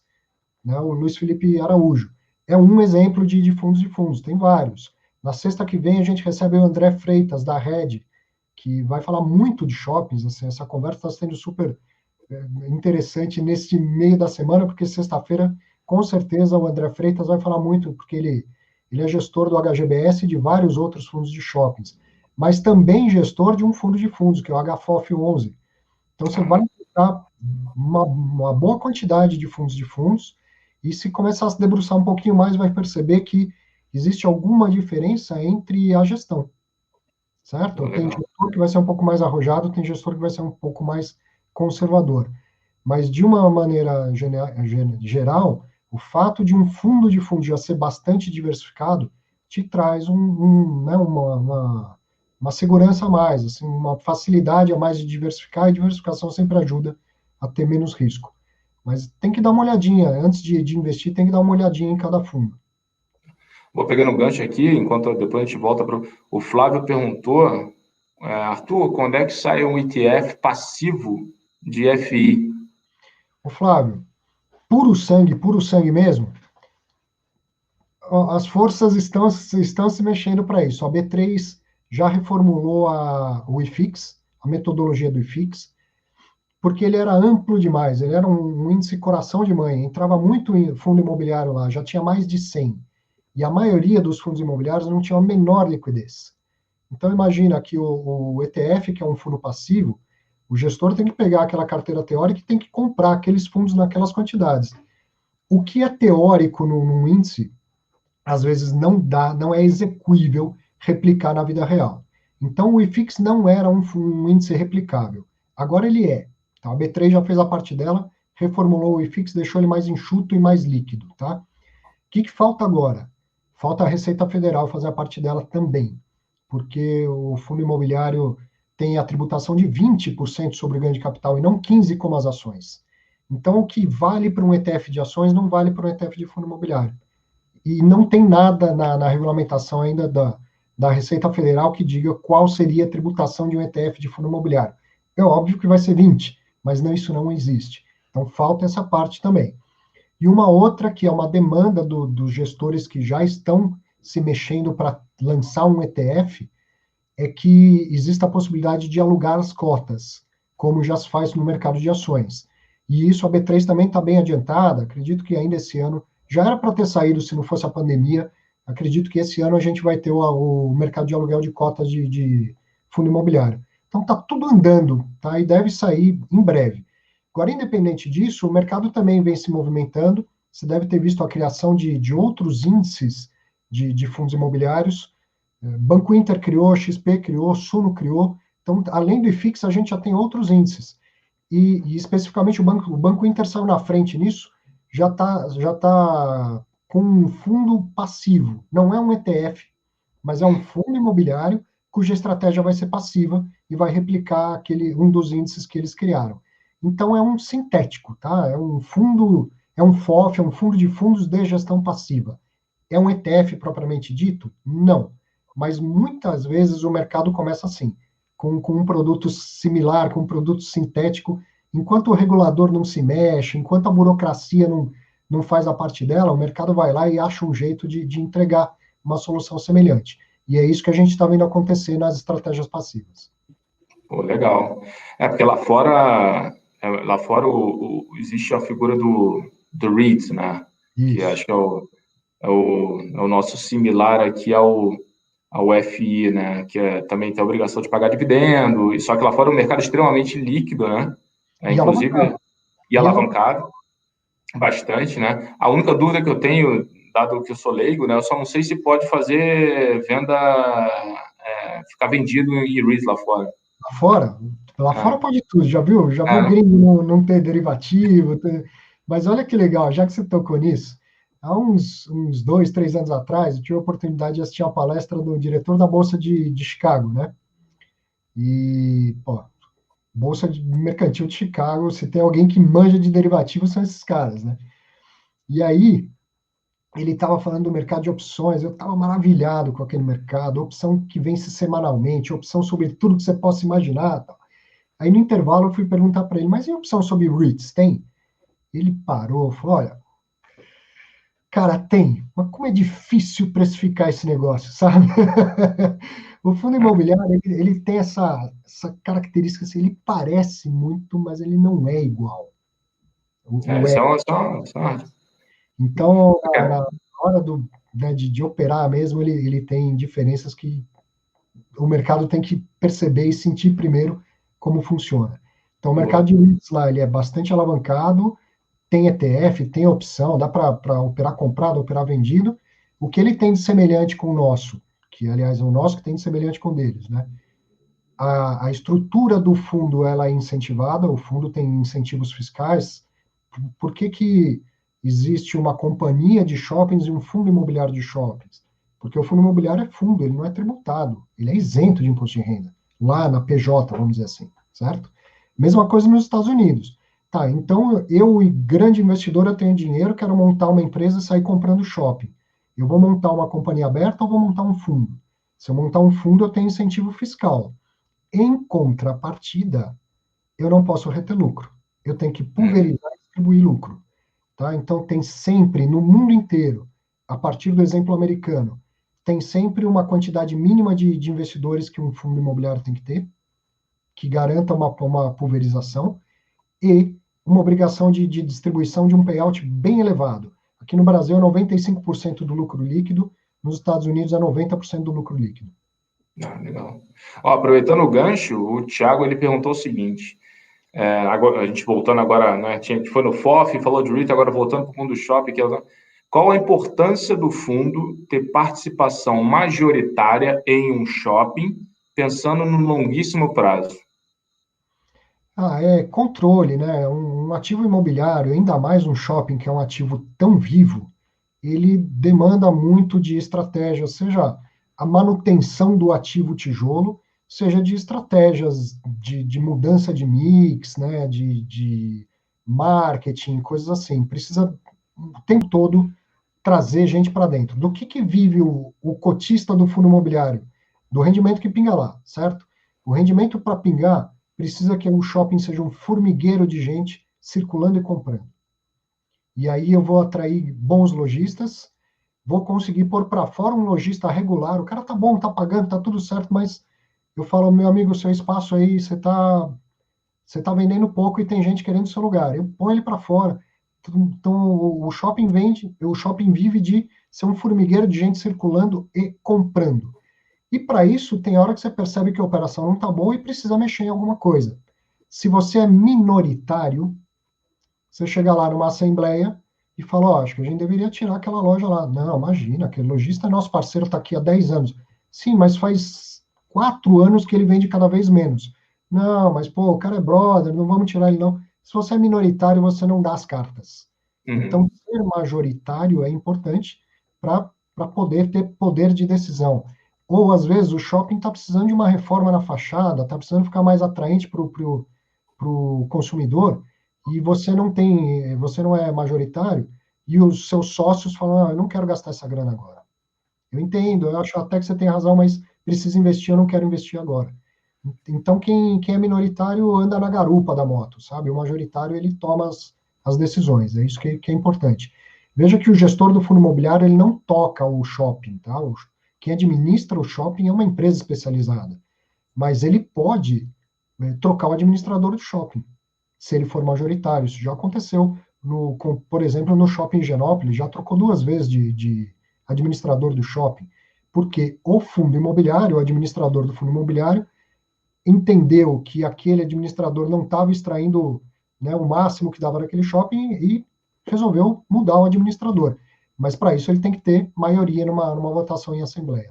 né, o Luiz Felipe Araújo. É um exemplo de fundos de fundos, tem vários. Na sexta que vem a gente recebe o André Freitas, da Red, que vai falar muito de shoppings. Assim, essa conversa está sendo super interessante neste meio da semana, porque sexta-feira, com certeza, o André Freitas vai falar muito, porque ele é gestor do HGBS e de vários outros fundos de shoppings, mas também gestor de um fundo de fundos, que é o HFOF 11. Então, você vai encontrar uma boa quantidade de fundos, e se começar a se debruçar um pouquinho mais, vai perceber que existe alguma diferença entre a gestão, certo? Tem legal. gestor que vai ser um pouco mais arrojado, tem gestor que vai ser um pouco mais conservador. Mas, de uma maneira geral, o fato de um fundo de fundos já ser bastante diversificado te traz né, uma segurança a mais, assim, uma facilidade a mais de diversificar, e diversificação sempre ajuda a ter menos risco. Mas tem que dar uma olhadinha, antes de investir, tem que dar uma olhadinha em cada fundo. Vou pegando o gancho aqui, enquanto depois a gente volta para o Flávio perguntou, Arthur, quando é que sai um ETF passivo de FI? O Flávio, puro sangue mesmo, as forças estão se mexendo para isso. A B3 já reformulou o IFIX, a metodologia do IFIX, porque ele era amplo demais, ele era um índice coração de mãe, entrava muito em fundo imobiliário lá, já tinha mais de 100. E a maioria dos fundos imobiliários não tinha a menor liquidez. Então, imagina que o ETF, que é um fundo passivo, o gestor tem que pegar aquela carteira teórica e tem que comprar aqueles fundos naquelas quantidades. O que é teórico num índice, às vezes não é execuível replicar na vida real. Então, o IFIX não era um índice replicável. Agora ele é. Tá? A B3 já fez a parte dela, reformulou o IFIX, deixou ele mais enxuto e mais líquido. Tá? O que falta agora? Falta a Receita Federal fazer a parte dela também, porque o fundo imobiliário tem a tributação de 20% sobre o ganho de capital e não 15% como as ações. Então, o que vale para um ETF de ações não vale para um ETF de fundo imobiliário. E não tem nada na regulamentação ainda da Receita Federal que diga qual seria a tributação de um ETF de fundo imobiliário. É óbvio que vai ser 20, mas não, isso não existe. Então, falta essa parte também. E uma outra, que é uma demanda dos gestores que já estão se mexendo para lançar um ETF, é que exista a possibilidade de alugar as cotas, como já se faz no mercado de ações. E isso a B3 também está bem adiantada, acredito que ainda esse ano, já era para ter saído se não fosse a pandemia, acredito que esse ano a gente vai ter o mercado de aluguel de cotas de fundo imobiliário. Então está tudo andando, tá? E deve sair em breve. Agora, independente disso, o mercado também vem se movimentando, você deve ter visto a criação de outros índices de fundos imobiliários, Banco Inter criou, XP criou, Suno criou. Então, além do IFIX, a gente já tem outros índices. E especificamente o Banco Inter saiu na frente nisso, já tá com um fundo passivo. Não é um ETF, mas é um fundo imobiliário cuja estratégia vai ser passiva e vai replicar um dos índices que eles criaram. Então é um sintético, tá? É um fundo, é um FOF, é um fundo de fundos de gestão passiva. É um ETF propriamente dito? Não. Mas muitas vezes o mercado começa assim, com um produto similar, com um produto sintético. Enquanto o regulador não se mexe, enquanto a burocracia não faz a parte dela, o mercado vai lá e acha um jeito de entregar uma solução semelhante. E é isso que a gente está vendo acontecer nas estratégias passivas. Pô, legal. Porque lá fora existe a figura do REIT, né? Que Isso. acho que é o nosso similar aqui ao FI, né? Que também tem a obrigação de pagar dividendo, e só que lá fora é um mercado extremamente líquido, né? E alavancado. Inclusive, e E alavancado. alavancado bastante, né? A única dúvida que eu tenho, dado que eu sou leigo, né? Eu só não sei se pode fazer venda, ficar vendido em REIT lá fora. Lá fora, lá fora É, pode tudo, já viu? Já viu é, o né? gringo não ter derivativo? Mas olha que legal, já que você tocou nisso, há uns 2, 3 anos atrás, eu tive a oportunidade de assistir uma palestra do diretor da Bolsa de Chicago, né? E, pô, Bolsa Mercantil de Chicago, se tem alguém que manja de derivativos, são esses caras, né? E aí, ele estava falando do mercado de opções, eu estava maravilhado com aquele mercado, opção que vence semanalmente, opção sobre tudo que você possa imaginar, tal. Aí no intervalo eu fui perguntar para ele, mas e a opção sobre REITs, tem? Ele parou, falou, olha, cara, tem, mas como é difícil precificar esse negócio, sabe? O fundo imobiliário, ele tem essa característica, assim, ele parece muito, mas ele não é igual. O Isso é. é uma. Então, É, na hora né, de operar mesmo, ele tem diferenças que o mercado tem que perceber e sentir primeiro como funciona. Então, o mercado boa. de REITs lá, ele é bastante alavancado, tem ETF, tem opção, dá para operar comprado, operar vendido. O que ele tem de semelhante com o nosso, que aliás é o nosso que tem de semelhante com o deles, né? A estrutura do fundo ela é incentivada, o fundo tem incentivos fiscais. Por que que existe uma companhia de shoppings e um fundo imobiliário de shoppings? Porque o fundo imobiliário é fundo, ele não é tributado, ele é isento de imposto de renda, lá na PJ, vamos dizer assim, certo? Mesma coisa nos Estados Unidos. Tá, então eu, grande investidor, eu tenho dinheiro, quero montar uma empresa e sair comprando shopping. Eu vou montar uma companhia aberta ou vou montar um fundo? Se eu montar um fundo, eu tenho incentivo fiscal. Em contrapartida, eu não posso reter lucro. Eu tenho que Hum. pulverizar e distribuir lucro. Tá? Então, tem sempre, no mundo inteiro, a partir do exemplo americano, tem sempre uma quantidade mínima de investidores que um fundo imobiliário tem que ter, que garanta uma pulverização, e uma obrigação de distribuição de um payout bem elevado. Aqui no Brasil é 95% do lucro líquido, nos Estados Unidos é 90% do lucro líquido. Legal. Ó, aproveitando o gancho, o Thiago ele perguntou o seguinte: agora, a gente voltando agora, né? A gente foi no FOF, falou de REIT, agora voltando para o mundo do shopping, qual a importância do fundo ter participação majoritária em um shopping, pensando no longuíssimo prazo? É controle, né? Um ativo imobiliário, ainda mais um shopping que é um ativo tão vivo, ele demanda muito de estratégia, seja a manutenção do ativo tijolo, seja de estratégias de mudança de mix, né? De marketing, coisas assim. Precisa o tempo todo trazer gente para dentro. Do que vive o cotista do fundo imobiliário? Do rendimento que pinga lá, certo? O rendimento para pingar precisa que o shopping seja um formigueiro de gente circulando e comprando. E aí eu vou atrair bons lojistas, vou conseguir pôr para fora um lojista regular. O cara tá bom, tá pagando, tá tudo certo, mas eu falo, meu amigo, seu espaço aí, você tá vendendo pouco e tem gente querendo seu lugar. Eu ponho ele para fora. Então, o shopping vende, o shopping vive de ser um formigueiro de gente circulando e comprando. E para isso, tem hora que você percebe que a operação não está boa e precisa mexer em alguma coisa. Se você é minoritário, você chega lá numa assembleia e fala, ó, acho que a gente deveria tirar aquela loja lá. Não, imagina, aquele lojista é nosso parceiro, está aqui há 10 anos. Sim, mas faz 4 anos que ele vende cada vez menos. Não, mas pô, o cara é brother, não vamos tirar ele não. Se você é minoritário, você não dá as cartas. Então, Uhum. ser majoritário é importante para poder ter poder de decisão. Ou, às vezes, o shopping está precisando de uma reforma na fachada, está precisando ficar mais atraente para o consumidor, e você não é majoritário, e os seus sócios falam, eu não quero gastar essa grana agora. Eu entendo, eu acho até que você tem razão, mas precisa investir, eu não quero investir agora. Então, quem é minoritário anda na garupa da moto, sabe? O majoritário, ele toma as decisões, é isso que é importante. Veja que o gestor do fundo imobiliário, ele não toca o shopping, tá? Quem administra o shopping é uma empresa especializada, mas ele pode trocar o administrador do shopping, se ele for majoritário. Isso já aconteceu, por exemplo, no shopping Genópolis, já trocou 2 vezes de administrador do shopping, porque o fundo imobiliário, o administrador do fundo imobiliário, entendeu que aquele administrador não estava extraindo, né, o máximo que dava naquele shopping e resolveu mudar o administrador. Mas para isso ele tem que ter maioria numa votação em assembleia.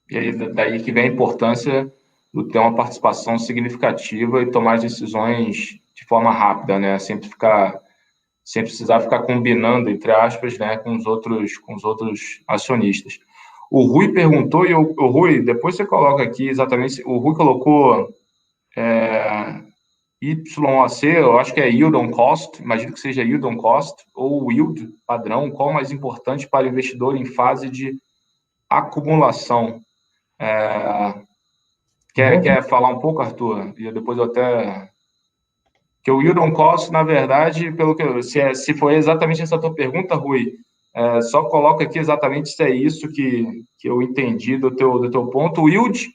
E aí, daí que vem a importância do ter uma participação significativa e tomar as decisões de forma rápida, né? Sem precisar ficar combinando, entre aspas, né, com os outros acionistas. O Rui perguntou, e o Rui, depois você coloca aqui exatamente, o Rui colocou YOC, eu acho que é Yield on Cost, imagino que seja Yield on Cost, ou Yield padrão, qual mais importante para o investidor em fase de acumulação? Quer falar um pouco, Arthur? E depois eu até... Que o Yield on Cost, na verdade, pelo que se foi exatamente essa tua pergunta, Rui, só coloca aqui exatamente se é isso que eu entendi do teu ponto. O yield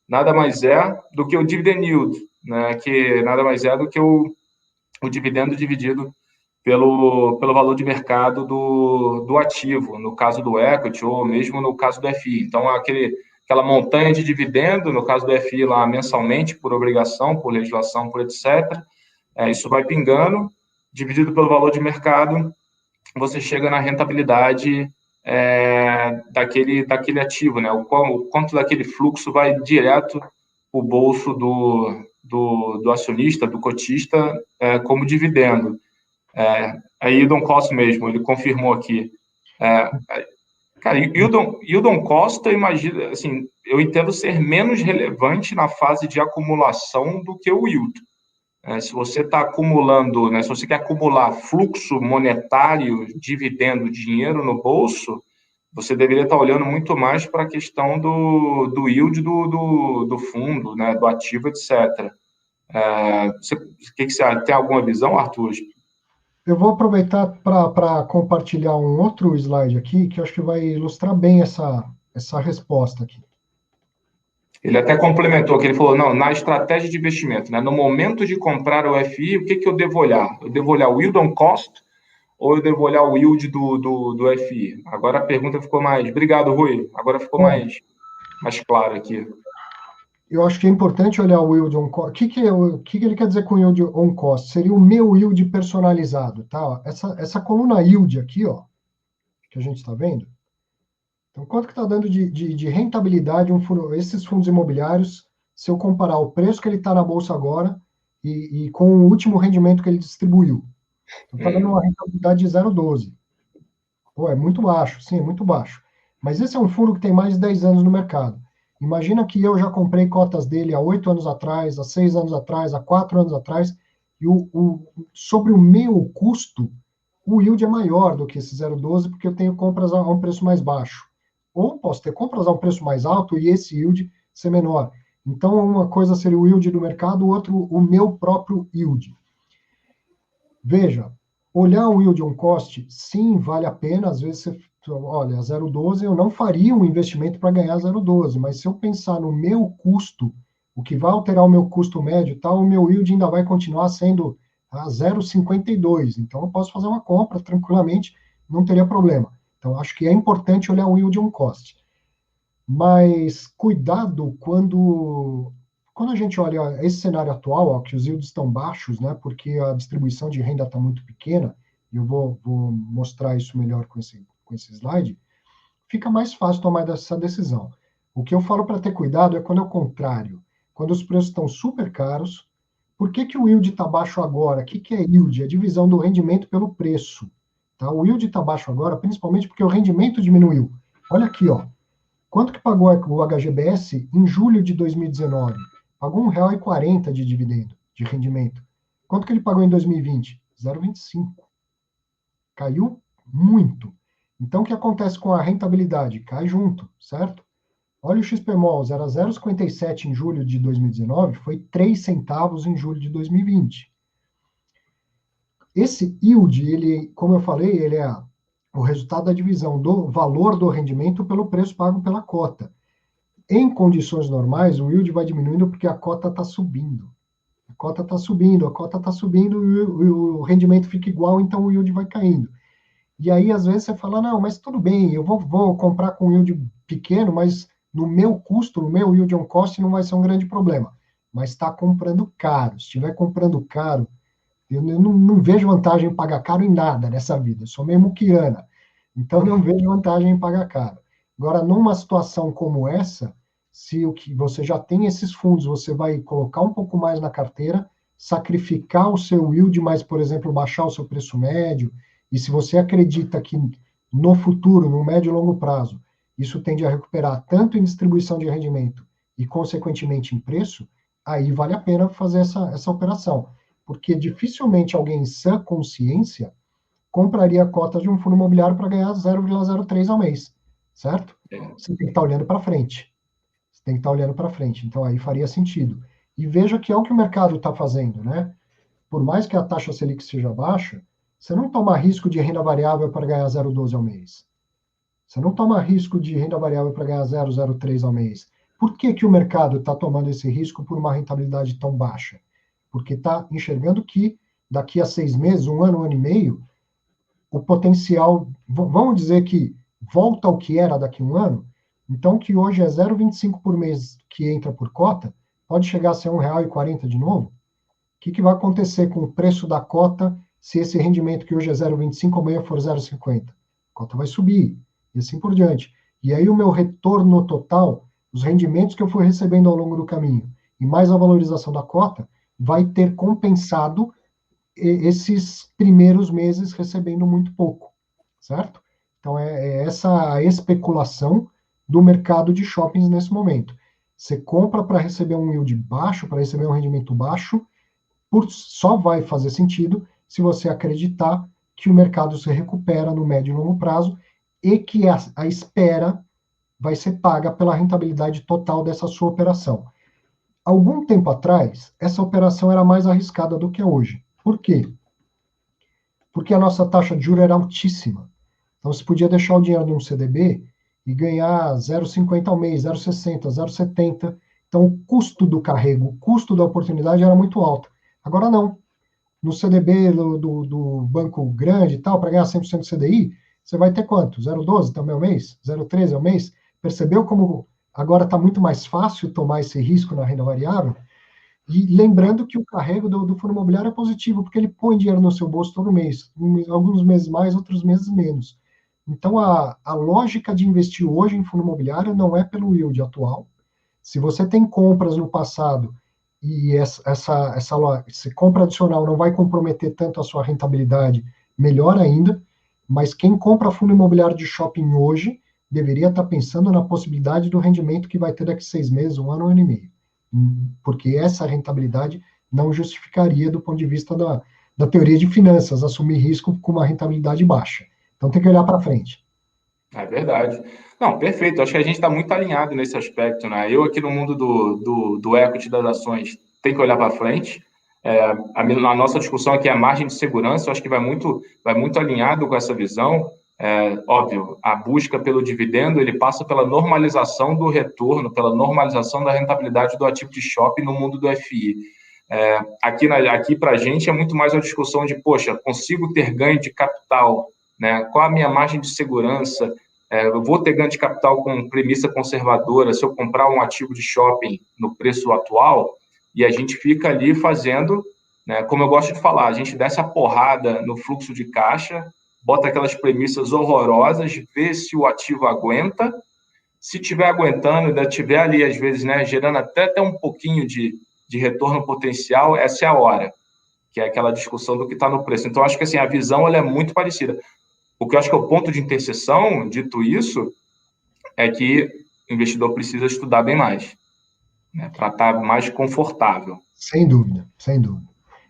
nada mais é do que o dividend yield, né? Que nada mais é do que o dividendo dividido pelo valor de mercado do ativo, no caso do equity ou mesmo no caso do FI. Então, aquela montanha de dividendo, no caso do FI, lá mensalmente, por obrigação, por legislação, por etc., isso vai pingando, dividido pelo valor de mercado, você chega na rentabilidade daquele ativo, né? O quanto daquele fluxo vai direto para o bolso do acionista, do cotista, como dividendo. Aí, Hildon Costa mesmo, ele confirmou aqui. É, cara, Hildon Costa, imagina, assim, eu entendo ser menos relevante na fase de acumulação do que o yield. Se você está acumulando, né, se você quer acumular fluxo monetário, dividendo, dinheiro no bolso, você deveria estar olhando muito mais para a questão do yield do fundo, né, do ativo, etc. Você tem alguma visão, Arthur? Eu vou aproveitar para compartilhar um outro slide aqui, que eu acho que vai ilustrar bem essa resposta aqui. Ele até complementou que ele falou, não, na estratégia de investimento, né, no momento de comprar o FI, o que eu devo olhar? Eu devo olhar o yield on cost ou eu devo olhar o yield do FI? Agora a pergunta ficou mais... Obrigado, Rui. Agora ficou Bom, mais claro aqui. eu acho que é importante olhar o yield on cost. O que ele quer dizer com yield on cost? Seria o meu yield personalizado, tá? Essa coluna yield aqui, ó, que a gente está vendo. Então, quanto que está dando de rentabilidade esses fundos imobiliários, se eu comparar o preço que ele está na bolsa agora e com o último rendimento que ele distribuiu? Então, está dando uma rentabilidade de 0,12. Pô, é muito baixo, sim, é muito baixo. Mas esse é um fundo que tem mais de 10 anos no mercado. Imagina que eu já comprei cotas dele há 8 anos atrás, há 6 anos atrás, há 4 anos atrás, e sobre o meu custo, o yield é maior do que esse 0,12, porque eu tenho compras a um preço mais baixo. Ou posso ter compras a um preço mais alto e esse yield ser menor. Então, uma coisa seria o yield do mercado, o outro, o meu próprio yield. Veja, olhar o yield on cost, sim, vale a pena. Às vezes você, olha, 0,12 eu não faria um investimento para ganhar 0,12, mas se eu pensar no meu custo, o que vai alterar o meu custo médio, tal, o meu yield ainda vai continuar sendo a 0,52. Então eu posso fazer uma compra tranquilamente, não teria problema. Então acho que é importante olhar o yield on cost. Mas cuidado quando a gente olha esse cenário atual, ó, que os yields estão baixos, né, porque a distribuição de renda está muito pequena, e eu vou mostrar isso melhor com esse slide, fica mais fácil tomar essa decisão. O que eu falo para ter cuidado é quando é o contrário. Quando os preços estão super caros, por que o yield está baixo agora? O que é yield? É a divisão do rendimento pelo preço. Tá? O yield está baixo agora, principalmente porque o rendimento diminuiu. Olha aqui, ó. Quanto que pagou o HGBS em julho de 2019? Pagou R$ 1,40 de dividendo, de rendimento. Quanto que ele pagou em 2020? 0,25. Caiu muito. Então, o que acontece com a rentabilidade? Cai junto, certo? Olha o XPMOL, era 0,57 em julho de 2019, foi 3 centavos em julho de 2020. Esse yield, ele, como eu falei, ele é o resultado da divisão do valor do rendimento pelo preço pago pela cota. Em condições normais, o yield vai diminuindo porque a cota está subindo. A cota está subindo, a cota está subindo e o rendimento fica igual, então o yield vai caindo. E aí, às vezes, você fala, não, mas tudo bem, eu vou comprar com yield pequeno, mas no meu custo, no meu yield on cost, não vai ser um grande problema. Mas está comprando caro. Se estiver comprando caro, eu não vejo vantagem em pagar caro em nada nessa vida. Eu sou meio muquirana. Então, não vejo vantagem em pagar caro. Agora, numa situação como essa, se o que você já tem esses fundos, você vai colocar um pouco mais na carteira, sacrificar o seu yield, mas, por exemplo, baixar o seu preço médio, e se você acredita que no futuro, no médio e longo prazo, isso tende a recuperar tanto em distribuição de rendimento e, consequentemente, em preço, aí vale a pena fazer essa operação. Porque dificilmente alguém em sã consciência compraria cotas de um fundo imobiliário para ganhar 0,03 ao mês, certo? Você tem que estar olhando para frente. Você tem que estar olhando para frente. Então, aí faria sentido. E veja que é o que o mercado está fazendo, né? Por mais que a taxa Selic seja baixa, você não toma risco de renda variável para ganhar 0,12 ao mês. Você não toma risco de renda variável para ganhar 0,03 ao mês. Por que o mercado está tomando esse risco por uma rentabilidade tão baixa? Porque está enxergando que daqui a 6 meses, um ano e meio, o potencial, vamos dizer que volta ao que era daqui a um ano, então que hoje é 0,25 por mês que entra por cota, pode chegar a ser R$ 1,40 de novo. O que vai acontecer com o preço da cota se esse rendimento que hoje é 0,25 amanhã for 0,50? A cota vai subir, e assim por diante. E aí o meu retorno total, os rendimentos que eu fui recebendo ao longo do caminho, e mais a valorização da cota, vai ter compensado esses primeiros meses recebendo muito pouco, certo? Então, é essa a especulação do mercado de shoppings nesse momento. Você compra para receber um yield baixo, para receber um rendimento baixo, só vai fazer sentido se você acreditar que o mercado se recupera no médio e longo prazo e que a espera vai ser paga pela rentabilidade total dessa sua operação. Algum tempo atrás, essa operação era mais arriscada do que é hoje. Por quê? Porque a nossa taxa de juros era altíssima. Então, você podia deixar o dinheiro num CDB e ganhar 0,50 ao mês, 0,60, 0,70. Então, o custo do carrego, o custo da oportunidade era muito alto. Agora, não. No CDB do banco grande e tal, para ganhar 100% do CDI, você vai ter quanto? 0,12 também ao mês? 0,13 ao mês? Percebeu como agora está muito mais fácil tomar esse risco na renda variável? E lembrando que o carrego do fundo imobiliário é positivo, porque ele põe dinheiro no seu bolso todo mês, alguns meses mais, outros meses menos. Então, a lógica de investir hoje em fundo imobiliário não é pelo yield atual. Se você tem compras no passado e essa compra adicional não vai comprometer tanto a sua rentabilidade, melhor ainda, mas quem compra fundo imobiliário de shopping hoje deveria estar pensando na possibilidade do rendimento que vai ter daqui a 6 meses, um ano e meio, porque essa rentabilidade não justificaria do ponto de vista da teoria de finanças, assumir risco com uma rentabilidade baixa. Então tem que olhar para frente. É verdade. Não, perfeito. Acho que a gente está muito alinhado nesse aspecto, né? Eu aqui no mundo do equity das ações tem que olhar para frente. A nossa discussão aqui é a margem de segurança. Eu acho que vai muito alinhado com essa visão. Óbvio, a busca pelo dividendo ele passa pela normalização do retorno, pela normalização da rentabilidade do ativo de shopping no mundo do FI. Aqui para a gente é muito mais uma discussão de, poxa, consigo ter ganho de capital, né? Qual a minha margem de segurança? Eu vou ter ganho de capital com premissa conservadora se eu comprar um ativo de shopping no preço atual, e a gente fica ali fazendo, né, como eu gosto de falar, a gente desce a porrada no fluxo de caixa, bota aquelas premissas horrorosas, vê se o ativo aguenta, se tiver aguentando, ainda tiver ali, às vezes, né, gerando até um pouquinho de retorno potencial, essa é a hora, que é aquela discussão do que está no preço. Então, acho que assim, a visão ela é muito parecida. O que eu acho que é o ponto de interseção, dito isso, é que o investidor precisa estudar bem mais, né, para estar mais confortável. Sem dúvida, sem dúvida.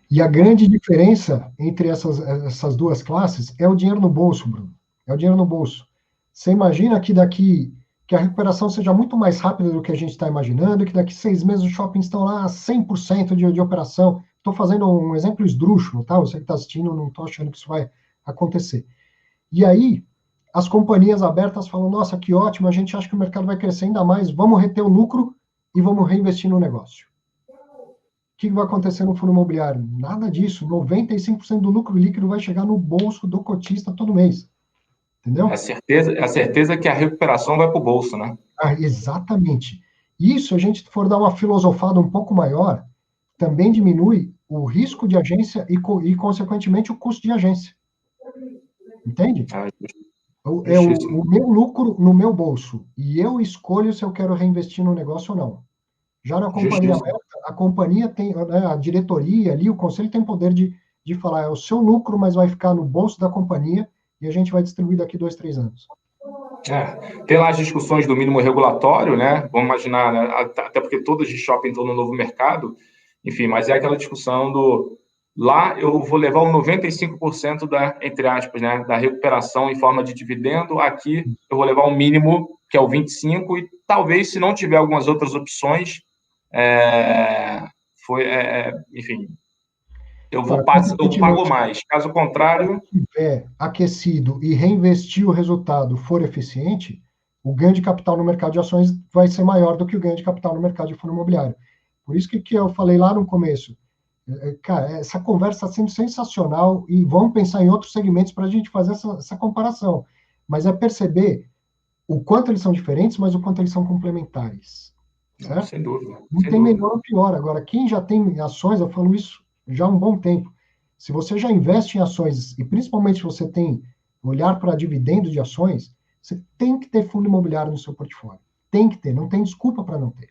E a grande diferença entre essas duas classes é o dinheiro no bolso, Bruno. É o dinheiro no bolso. Você imagina que a recuperação seja muito mais rápida do que a gente está imaginando, que daqui 6 meses os shoppings estão lá a 100% de operação. Estou fazendo um exemplo esdrúxulo, tá? Você que está assistindo, não estou achando que isso vai acontecer. E aí, as companhias abertas falam, nossa, que ótimo, a gente acha que o mercado vai crescer ainda mais, vamos reter o lucro e vamos reinvestir no negócio. O que vai acontecer no fundo imobiliário? Nada disso. 95% do lucro líquido vai chegar no bolso do cotista todo mês. Entendeu? É a certeza que a recuperação vai para o bolso, né? Exatamente. Isso, a gente for dar uma filosofada um pouco maior, também diminui o risco de agência e consequentemente, o custo de agência. Entende? Justíssimo. O meu lucro no meu bolso e eu escolho se eu quero reinvestir no negócio ou não. Já na companhia Justíssimo. aberta, a companhia tem, né, a diretoria ali, o conselho tem poder de falar, é o seu lucro, mas vai ficar no bolso da companhia e a gente vai distribuir daqui 2, 3 anos. Tem lá as discussões do mínimo regulatório, né? Vamos imaginar, né? Até porque todas de shopping estão no novo mercado, enfim, mas é aquela discussão do lá eu vou levar o 95% da, entre aspas, né, da recuperação em forma de dividendo, aqui eu vou levar o mínimo, que é o 25%, e talvez, se não tiver algumas outras opções, é, enfim, Agora, eu pago consequentemente, mais. Caso contrário, se tiver aquecido e reinvestir o resultado for eficiente, o ganho de capital no mercado de ações vai ser maior do que o ganho de capital no mercado de fundo imobiliário. Por isso que eu falei lá no começo, cara, essa conversa está sendo sensacional e vamos pensar em outros segmentos para a gente fazer essa comparação. Mas é perceber o quanto eles são diferentes, mas o quanto eles são complementares, não, certo? sem dúvida, Não sem tem dúvida. melhor ou pior. Agora, quem já tem ações, eu falo isso já há um bom tempo. Se você já investe em ações, e principalmente se você tem olhar para dividendo de ações, você tem que ter fundo imobiliário no seu portfólio. Tem que ter, não tem desculpa para não ter.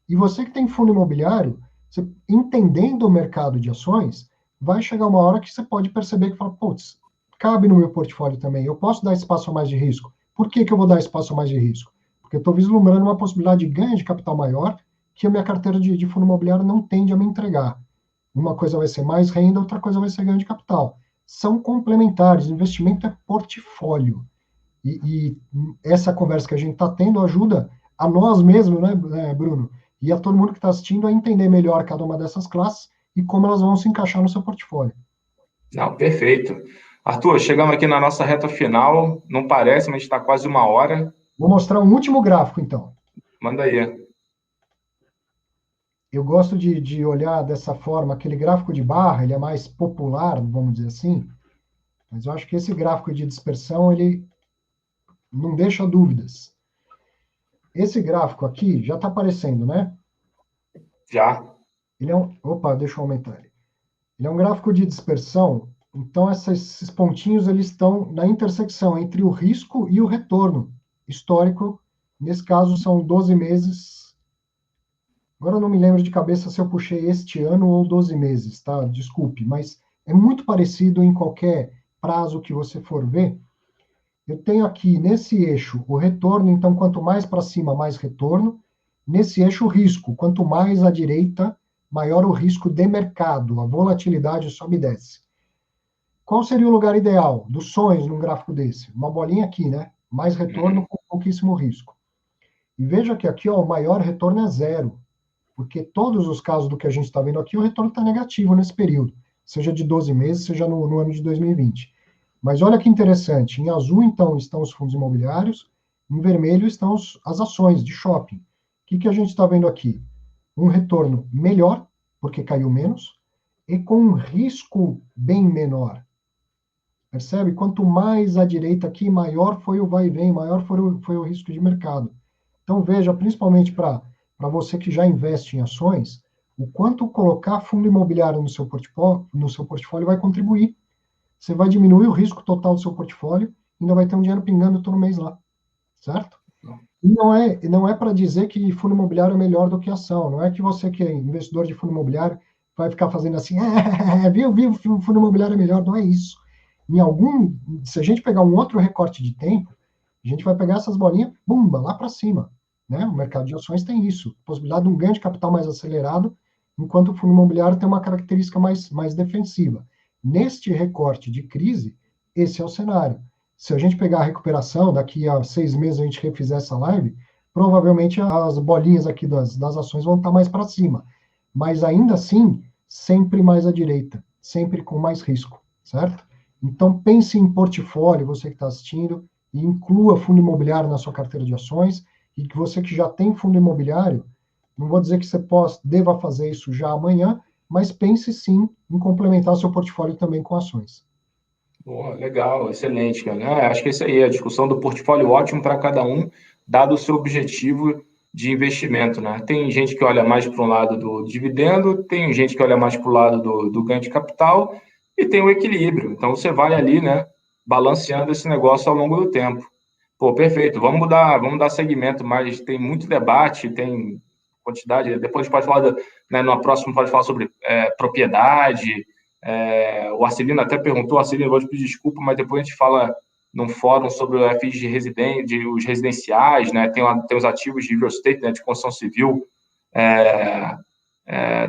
E você que tem fundo imobiliário, você, entendendo o mercado de ações, vai chegar uma hora que você pode perceber que fala, putz, cabe no meu portfólio também, eu posso dar espaço a mais de risco. Por que eu vou dar espaço a mais de risco? Porque eu estou vislumbrando uma possibilidade de ganho de capital maior que a minha carteira de fundo imobiliário não tende a me entregar. Uma coisa vai ser mais renda, outra coisa vai ser ganho de capital. São complementares, investimento é portfólio. E essa conversa que a gente está tendo ajuda a nós mesmos, né, Bruno? E a todo mundo que está assistindo a entender melhor cada uma dessas classes e como elas vão se encaixar no seu portfólio. Não, perfeito. Arthur, chegamos aqui na nossa reta final. Não parece, mas está quase uma hora. Vou mostrar um último gráfico, então. Manda aí. Eu gosto de olhar dessa forma, aquele gráfico de barra, ele é mais popular, vamos dizer assim, mas eu acho que esse gráfico de dispersão, ele não deixa dúvidas. Esse gráfico aqui já está aparecendo, né? Já. Ele é opa, deixa eu aumentar ele. Ele é um gráfico de dispersão, então esses pontinhos eles estão na intersecção entre o risco e o retorno histórico. Nesse caso são 12 meses. Agora eu não me lembro de cabeça se eu puxei este ano ou 12 meses, tá? Desculpe, mas é muito parecido em qualquer prazo que você for ver. Eu tenho aqui nesse eixo o retorno, então quanto mais para cima, mais retorno. Nesse eixo o risco, quanto mais à direita, maior o risco de mercado, a volatilidade sobe e desce. Qual seria o lugar ideal dos sonhos num gráfico desse? Uma bolinha aqui, né? Mais retorno com pouquíssimo risco. E veja que aqui ó, o maior retorno é zero, porque todos os casos do que a gente está vendo aqui, o retorno está negativo nesse período, seja de 12 meses, seja no ano de 2020. Mas olha que interessante, em azul, então, estão os fundos imobiliários, em vermelho estão as ações de shopping. O que a gente está vendo aqui? Um retorno melhor, porque caiu menos, e com um risco bem menor. Percebe? Quanto mais à direita aqui, maior foi o vai e vem, maior foi o risco de mercado. Então, veja, principalmente para você que já investe em ações, o quanto colocar fundo imobiliário no seu portfólio vai contribuir. Você vai diminuir o risco total do seu portfólio, ainda vai ter um dinheiro pingando todo mês lá, certo? não é para dizer que fundo imobiliário é melhor do que ação. Não é que você que é investidor de fundo imobiliário vai ficar fazendo assim, viu, fundo imobiliário é melhor. Não é isso. Se a gente pegar um outro recorte de tempo, a gente vai pegar essas bolinhas, bumba, lá para cima. Né? O mercado de ações tem isso, possibilidade de um ganho de capital mais acelerado, enquanto o fundo imobiliário tem uma característica mais defensiva. Neste recorte de crise, esse é o cenário. Se a gente pegar a recuperação, daqui a 6 meses a gente refizer essa live, provavelmente as bolinhas aqui das ações vão estar mais para cima. Mas ainda assim, sempre mais à direita, sempre com mais risco, certo? Então pense em portfólio, você que está assistindo, e inclua fundo imobiliário na sua carteira de ações, e que você que já tem fundo imobiliário, não vou dizer que você deva fazer isso já amanhã, mas pense sim em complementar seu portfólio também com ações. Pô, legal, excelente, cara. Acho que é isso aí, a discussão do portfólio ótimo para cada um, dado o seu objetivo de investimento, né? Tem gente que olha mais para um lado do dividendo, tem gente que olha mais para o lado do ganho de capital e tem o equilíbrio. Então você vai ali, né, balanceando esse negócio ao longo do tempo. Pô, perfeito. Vamos dar segmento, mas tem muito debate, tem quantidade. Depois a gente pode falar, né, no próximo pode falar sobre propriedade. O Arcelino até perguntou, Arcelino, vou te pedir desculpa, mas depois a gente fala num fórum sobre o FIs os residenciais, né? Tem os ativos de real estate, né, de construção civil,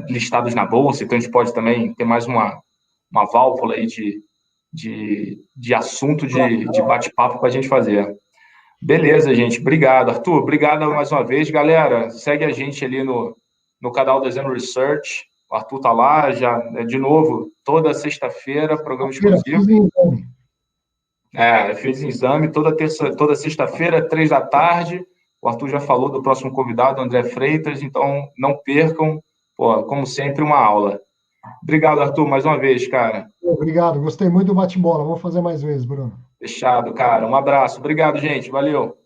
listados na bolsa, então a gente pode também ter mais uma válvula aí de assunto de bate-papo para a gente fazer. Beleza, gente. Obrigado, Arthur. Obrigado mais uma vez. Galera, segue a gente ali no canal da Zeno Research. O Arthur tá lá, já, de novo, toda sexta-feira, programa exclusivo. Eu fiz exame toda sexta-feira, 3 da tarde. O Arthur já falou do próximo convidado, André Freitas, então não percam. Pô, como sempre, uma aula. Obrigado, Arthur, mais uma vez, cara. Obrigado, gostei muito do bate-bola. Vamos fazer mais vezes, Bruno. Fechado, cara. Um abraço. Obrigado, gente. Valeu.